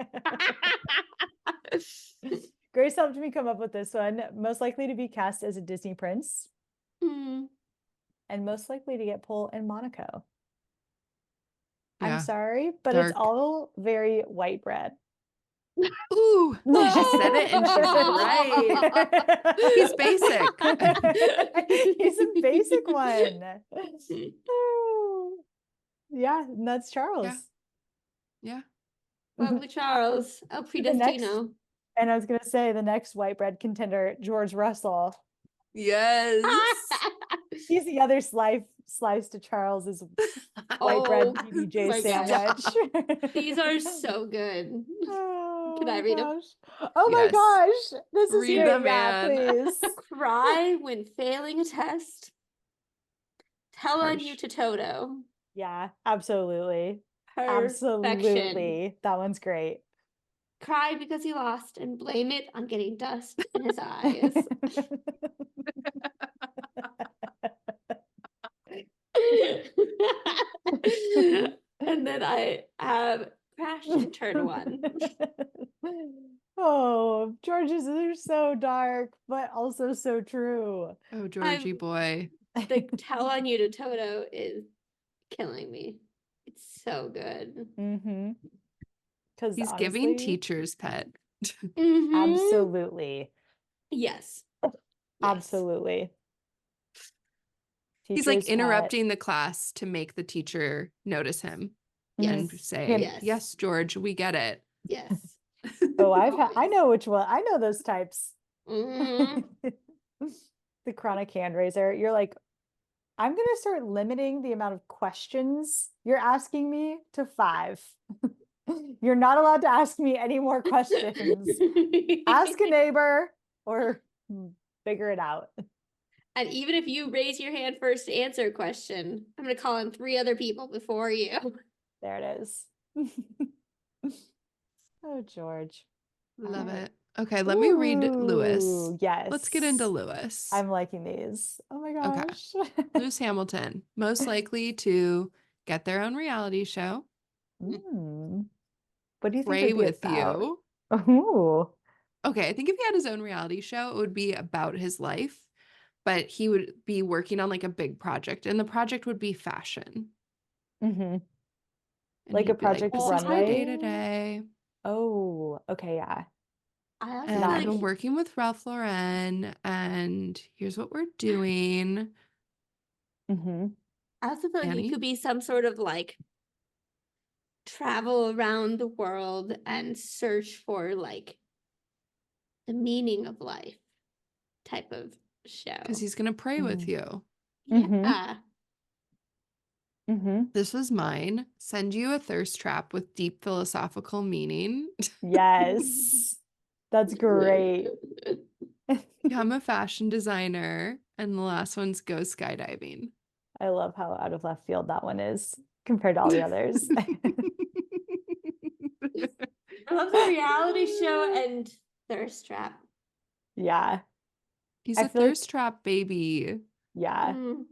Grace helped me come up with this one. Most likely to be cast as a Disney prince. Mm. and most likely to get pole in Monaco. I'm Yeah. sorry, but Dark. it's all very white bread. Ooh, she said it and she's right. He's basic. He's a basic one. Oh, yeah, and that's Charles. Yeah. Probably Charles. El The next- Predestino. And I was gonna say the next white bread contender, George Russell. Yes. He's the other slice to Charles's white bread Oh PBJ my gosh. sandwich. These are so good. Oh Can I my read them? gosh. Oh my Yes. gosh. This is Read great. them, Yeah, Anne. please. Cry when failing a test. Tell on you Harsh. to Toto. Yeah, absolutely. Perfection. Absolutely. That one's great. Cry because he lost and blame it on getting dust in his eyes. And then I have crash in turn one. Oh, George's are so dark, but also so true. Oh, Georgie boy. The tell on you to Toto is killing me. It's so good. Mm-hmm. Because He's giving teachers pet. Mhm. Absolutely. Yes. Absolutely. He's like Teacher's pet. interrupting the class to make the teacher notice him and Yes. say, Yes. yes, George, we get it. Yes. Oh, I know which one. I know those types. Mhm. The chronic hand raiser. You're like, I'm going to start limiting the amount of questions you're asking me to 5. You're not allowed to ask me any more questions. Ask a neighbor or figure it out. And even if you raise your hand first to answer a question, I'm going to call in 3 other people before you. There it is. Oh, George. Love Alright. it. Okay, let me read Lewis. Ooh, yes. Let's get into Lewis. I'm liking these. Oh my Okay. gosh. Lewis Hamilton, most likely to get their own reality show. Mm. What do you think Pray it'd be with about? you. Ooh. Okay, I think if he had his own reality show, it would be about his life, but he would be working on like a big project, and the project would be fashion. Mm-hmm. And Like he'd a be like, Project this is my Runway? day to day. Oh, okay, yeah. I also And feel I've been like working with Ralph Lauren, and here's what we're doing. Mm-hmm. I also feel like Annie? he could be some sort of like travel around the world and search for like the meaning of life type of show. Because he's going to pray with you. Mhm. Yeah. Mm-hmm. This was mine. Send you a thirst trap with deep philosophical meaning. Yes. That's great. Become a fashion designer. And the last one's go skydiving. I love how out of left field that one is compared to all the others. I love the reality show and thirst trap. Yeah. He's I a feel like- thirst trap baby. Yeah. Mm.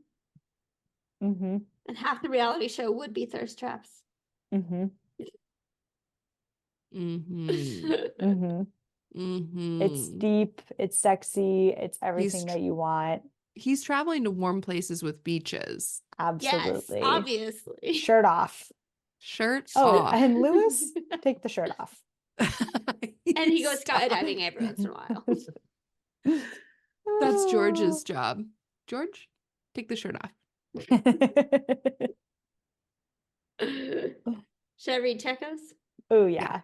Mm-hmm. And half the reality show would be thirst traps. Mm-hmm. Mm-hmm. Mm-hmm. Mm-hmm. It's deep, it's sexy, it's everything tr- that you want. He's traveling to warm places with beaches. Absolutely. Yes, obviously. Shirt off. Shirt Oh, off. and Lewis, take the shirt off. And he goes Stop. skydiving every once in a while. That's George's job. George, take the shirt off. Should I read Checo's? Oh, yeah.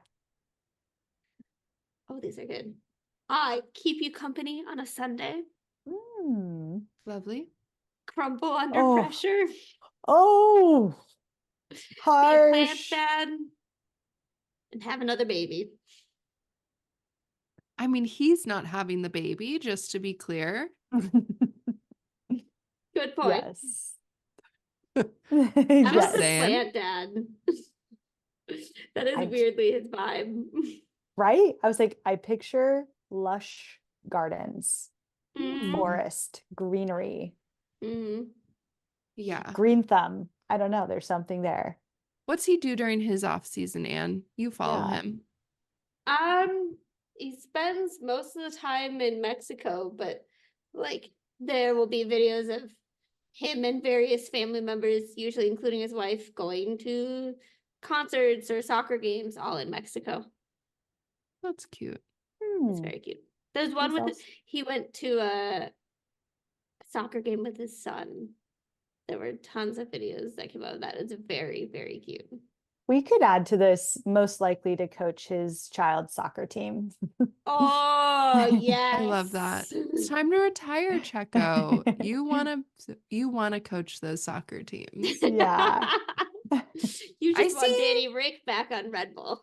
Oh, these are good. I keep you company on a Sunday. Mm. Lovely. Crumble under Oh. pressure. Oh, Be a plant harsh. dad. And have another baby. I mean, he's not having the baby, just to be clear. Good point. Yes. I Just was Yes. a saying. plant dad. That is I- weirdly his vibe. Right? I was like, I picture lush gardens, Mhm. forest, greenery, Mhm. Yeah. green thumb. I don't know. There's something there. What's he do during his off season, Anne? You follow Yeah. him. He spends most of the time in Mexico, but like there will be videos of him and various family members, usually including his wife, going to concerts or soccer games, all in Mexico. That's cute. It's very cute. There's one with he went to a soccer game with his son. There were tons of videos that came out of that. It's very, very cute. We could add to this, most likely to coach his child's soccer team. Oh, yes. I love that. It's time to retire, Checo. You wanna coach those soccer teams. Yeah. You I just want see- Danny Rick back on Red Bull.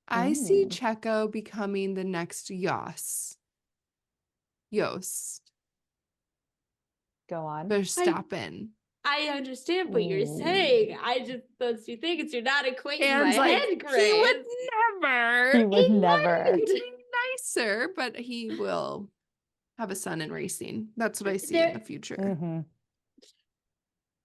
I see Checo becoming the next Jos Go on. Verstappen. I understand what you're saying. I just, those two things, you're not equating And my like, head, he Grace. would never. He would never. He'd be nicer, but he will have a son in racing. That's what I see in the future. Mhm.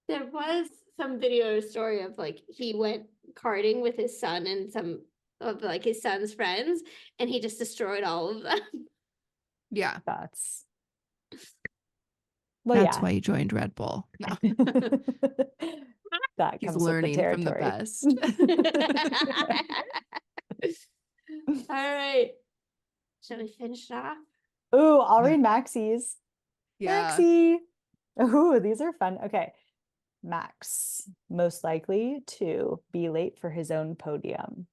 There was some video or story of like he went karting with his son and some of like his son's friends, and he just destroyed all of them. Yeah. That's That's why he joined Red Bull. No, that he's comes with the learning from the territory. best. All right. Shall we finish it off? Ooh, I'll read Maxie's. Yeah. Maxie. Ooh, these are fun. Okay. Max, most likely to be late for his own podium.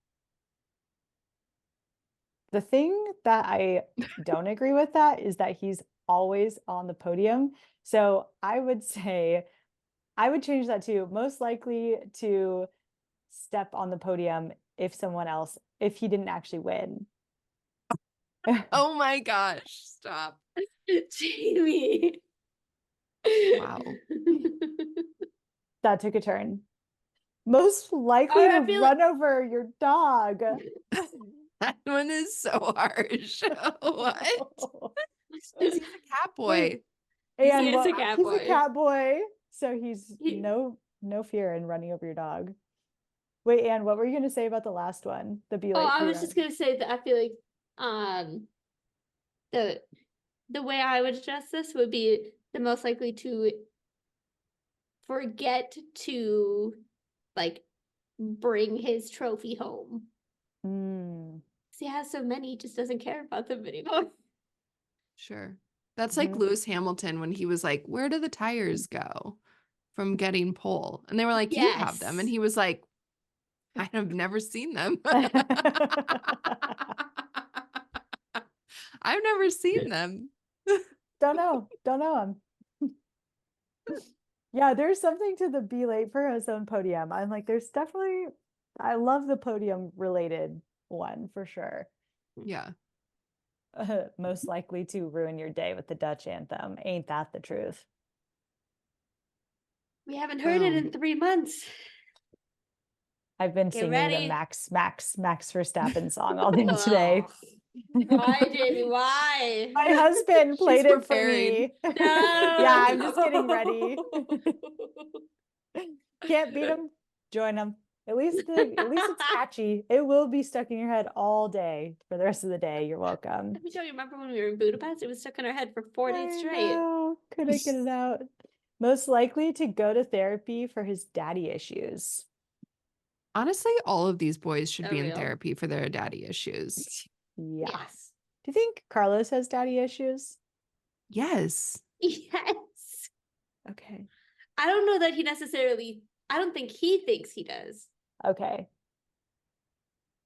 The thing that I don't agree with that is that he's always on the podium. So I would say, I would change that to most likely to step on the podium if he didn't actually win. Oh my gosh. Stop. Jamie. Wow. That took a turn. Most likely I to feel run over your dog. That one is so harsh. What? He's a cat boy. And He is a cat he's boy. a cat boy, so he's He- no fear in running over your dog. Wait, Anne, what were you going to say about the last one? The be Oh, late I for was your just own- gonna say that I feel like the way I would address this would be the most likely to forget to like bring his trophy home. Mm, 'Cause he has so many, he just doesn't care about them anymore. Sure. That's like Mhm. Lewis Hamilton when he was like, where do the tires go from getting pole? And they were like, you have them. And Yes. he was like, I have never seen them. I've never seen them. don't know him. Yeah, there's something to the be late for his own podium. I'm like, there's definitely, I love the podium related one for sure. Yeah. Most likely to ruin your day with the Dutch anthem. Ain't that the truth? We haven't heard it in Boom. 3 months. I've been Get singing ready. the Max Verstappen song all day today. Oh, why, Jamie? Why? My husband played it for preparing. me. No. Yeah, I'm just getting ready. Can't beat him. Join him. At least it's catchy. It will be stuck in your head all day for the rest of the day. You're welcome. Let me show you. Remember when we were in Budapest? It was stuck in our head for 4 days I straight. know. Couldn't get it out. Most likely to go to therapy for his daddy issues. Honestly, all of these boys should So be in real. therapy for their daddy issues. Yeah. Yes. Do you think Carlos has daddy issues? Yes. Yes. Okay. I don't know that he necessarily, I don't think he thinks he does. Okay.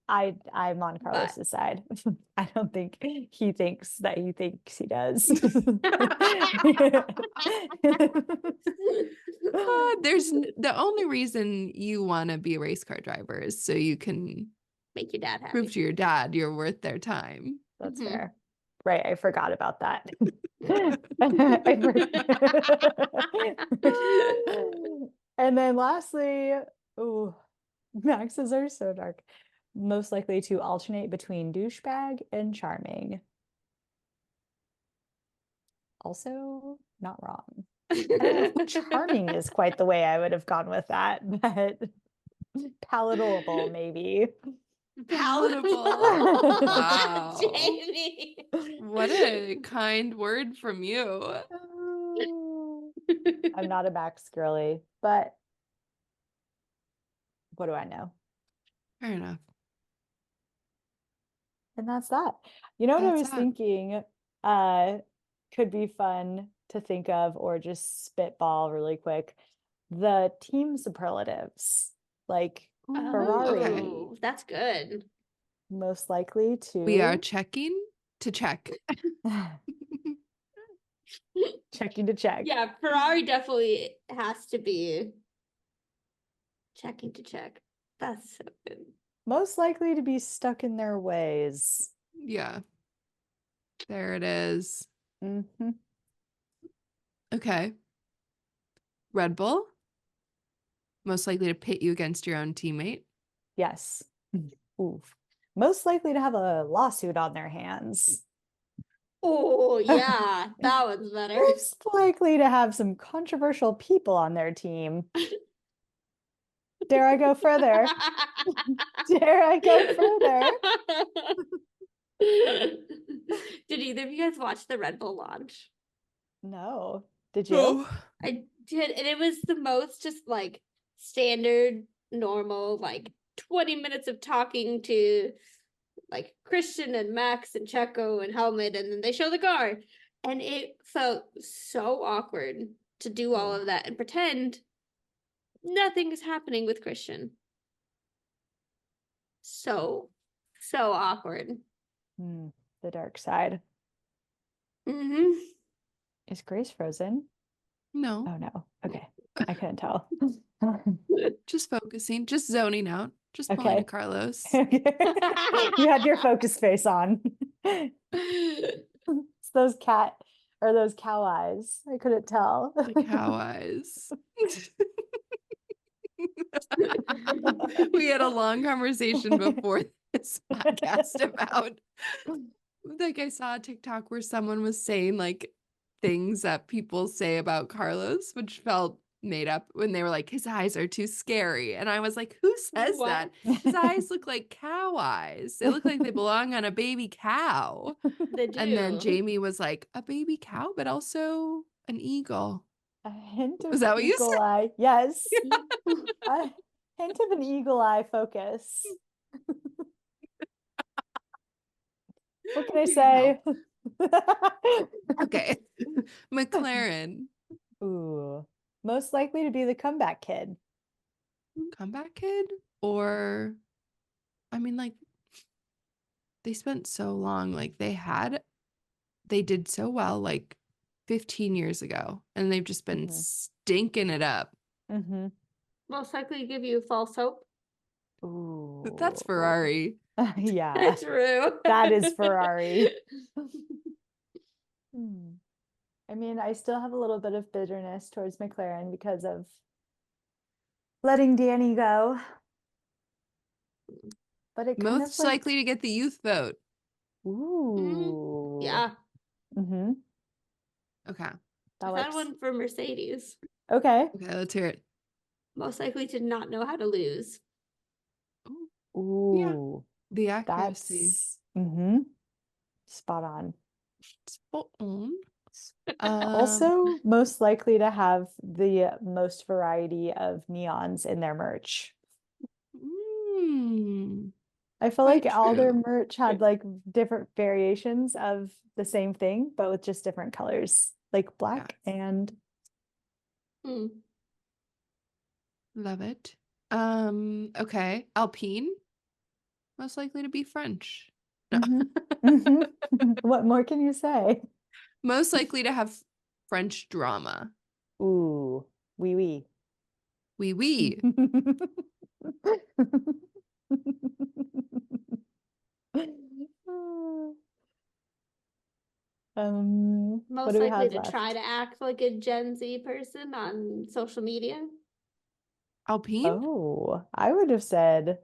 I'm on But- Carlos's side. I don't think he thinks that he thinks he does. There's the only reason you want to be a race car driver is so you can Make your dad happy. prove to your dad you're worth their time. That's Mhm. fair. Right, I forgot about that. And then lastly, ooh, Maxes are so dark. Most likely to alternate between douchebag and charming. Also, not wrong. I don't know if charming is quite the way I would have gone with that, but palatable maybe. Palatable. Wow. Jamie. What a kind word from you. I'm not a Max girly, but what do I know? Fair enough. And that's that. You know what I That's was that. thinking could be fun to think of, or just spitball really quick. The team superlatives. Like Ferrari Oh, that's good. most likely We are to checking to check. checking to check. Yeah, Ferrari definitely has to be checking to check. That's so good. Most likely to be stuck in their ways. Yeah. There it is. Mm-hmm. Okay. Red Bull. Most likely to pit you against your own teammate. Yes. Ooh. Most likely to have a lawsuit on their hands. Oh, yeah, that one's better. Most likely to have some controversial people on their team. Dare I go further? Dare I go further? Did either of you guys watch the Red Bull launch? No. Did you? Oh. I did, and it was the most just like standard, normal, like 20 minutes of talking to like Christian and Max and Checo and Helmet, and then they show the car. And it felt so awkward to do all of that and pretend nothing is happening with Christian. So awkward. The dark side. Mm-hmm. Is Grace frozen? No. Oh no. Okay. I couldn't tell. Just focusing, just zoning out, just pulling Okay. a Carlos. You had your focus face on. It's those cat or those cow eyes. I couldn't tell. The cow eyes. We had a long conversation before this podcast about, like, I saw a TikTok where someone was saying like things that people say about Carlos, which felt made up, when they were like, his eyes are too scary. And I was like, who says What? that? His eyes look like cow eyes. They look like they belong on a baby cow. They do. And then Jamie was like, a baby cow, but also an eagle. A hint of Was that what you eagle said? eye. Yes. A hint of an eagle eye focus. What can I You say? Okay. McLaren. Ooh. Most likely to be the comeback kid. Comeback kid? Or, I mean, like, they spent so long, like, they did so well, like, 15 years ago, and they've just been stinking it up. Mm-hmm. Most likely to give you false hope. Ooh. That's Ferrari. Yeah. True. That is Ferrari. I mean, I still have a little bit of bitterness towards McLaren because of letting Danny go. But it kind Most of like, likely to get the youth vote. ooh. Yeah. Mm-hmm. Okay. That I had works. one for Mercedes. Okay. Okay, let's hear it. Most likely to not know how to lose. Ooh. The accuracy. That's spot on. Spot on. Also, most likely to have the most variety of neons in their merch. I feel Quite like all their true. merch had like different variations of the same thing, but with just different colors, like black and Love it. Okay. Alpine. Most likely to be French. No. What more can you say? Most likely to have French drama. Ooh, wee wee. Wee wee. What Most do we likely have to left? try to act like a Gen Z person on social media. Alpine? Oh, I would have said,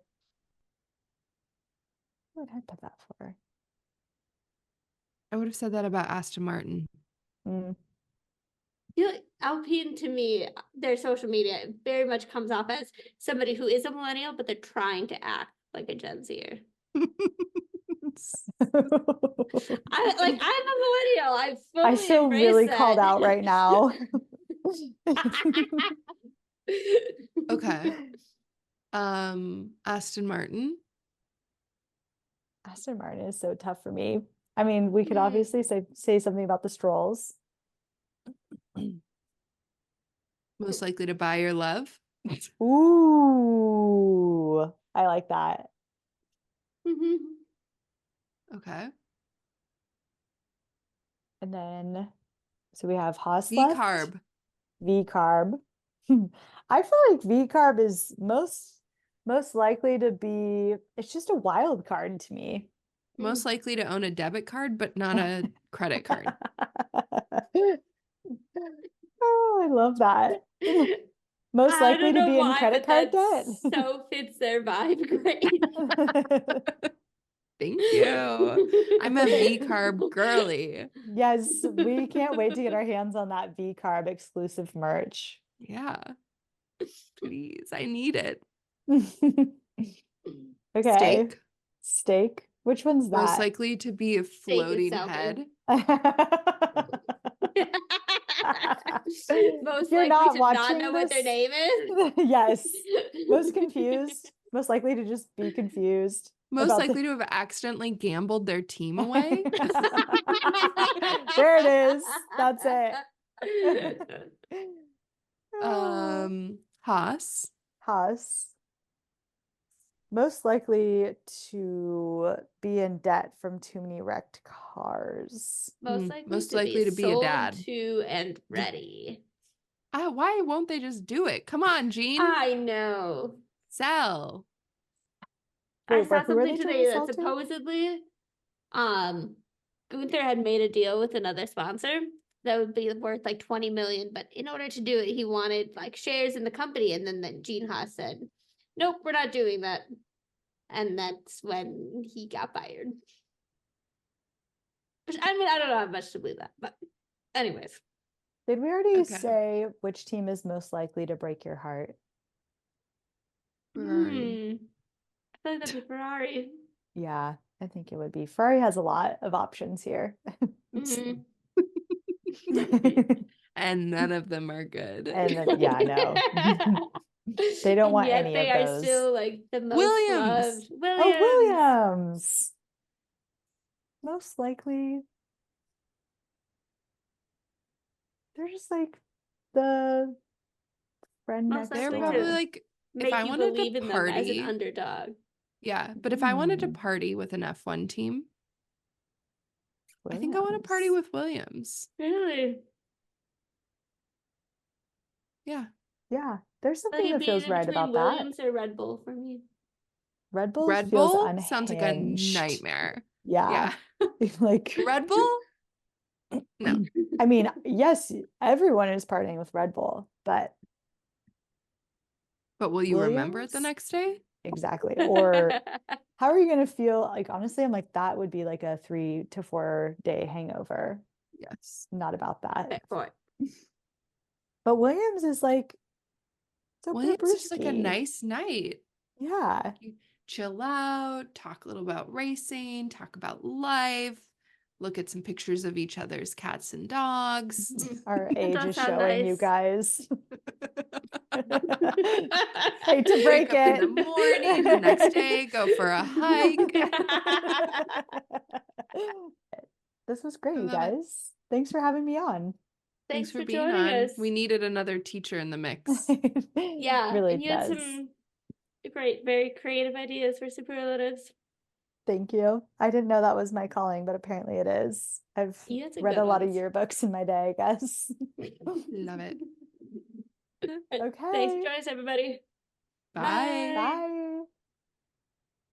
what would I put that for? I would have said that about Aston Martin. I feel like Alpine, to me, their social media very much comes off as somebody who is a millennial, but they're trying to act like a Gen Zer. I'm a millennial. I fully I feel embrace really that. called out right now. Okay. Aston Martin. Aston Martin is so tough for me. I mean, we could Hmm. obviously say something about the Strolls. Most likely to buy your love. Ooh, I like that. Okay. And then, so we have Haas V left. carb. V carb. I feel like V carb is most likely to be. It's just a wild card to me. Most likely to own a debit card, but not a credit card. Oh, I love that. Most I likely don't to know be in why, credit but card debt. that so fits their vibe great. Thank you. I'm a V carb girly. Yes, we can't wait to get our hands on that V carb exclusive merch. Yeah. Please, I need it. Okay. Steak. Steak. Which one's Most that? likely to be a Steak is floating Selby. head. Most You're likely not to not watching know what their this? name is. Yes. Most confused. Most likely to just be confused. Most about likely to have accidentally gambled their team away. There it is. That's it. Haas. Haas. Most likely to be in debt from too many wrecked cars. Most likely, most to, likely be to be a sold dad. to and ready. Why won't they just do it? Come on, Gene. I know. Sell. Wait, I saw who are something they trying today to that sell to? supposedly, Gunther had made a deal with another sponsor that would be worth like 20 million, but in order to do it, he wanted like shares in the company, and then Gene Haas said, "Nope, we're not doing that," and that's when he got fired. Which, I mean, I don't know how much to believe that, but anyways, Did we already Okay. say which team is most likely to break your heart? Ferrari. I feel like that'd be Ferrari. Yeah, I think it would be. Ferrari has a lot of options here. Mhm. And none of them are good. And then, yeah, no. They don't And want yet any they of are those. still like the most Williams. loved. Oh, Williams. Most likely. They're just like the friend Most next They're likely door. probably to like, if make I you wanted believe to in them as an party. underdog. Yeah, but if I wanted to Hmm. party with an F1 team, I think I want to party Williams. with Williams. Really? Yeah. Yeah, there's Like something it'd that be feels either right between about that. Williams or Red Bull for me. Red Bull Red feels Bull unhinged. sounds like a nightmare. Yeah. Like Red Bull? No. I mean, yes, everyone is partying with Red Bull, but But will you remember it the Williams? next day? Exactly. Or how are you going to feel? Like, honestly, I'm like, that would be like a 3 to 4 day hangover. Yes. Not about that. Fair point. But Williams is like, so Williams is just like a nice night. Yeah. You chill out, talk a little about racing, talk about life, look at some pictures of each other's cats and dogs. Our That age does is sound showing, you nice. guys. Hate to break Wake up in it. the morning, the next day, go for a hike. This was great, I you love it. guys. Thanks for having me on. Thanks for for being joining on. us. We needed another teacher in the mix. Yeah, Really and you had does. some great, very creative ideas for superlatives. Thank you. I didn't know that was my calling, but apparently it is. I've You had some read good a lot of ones. yearbooks in my day, I guess. Love it. Thanks for Okay. joining us, everybody. Bye. Bye.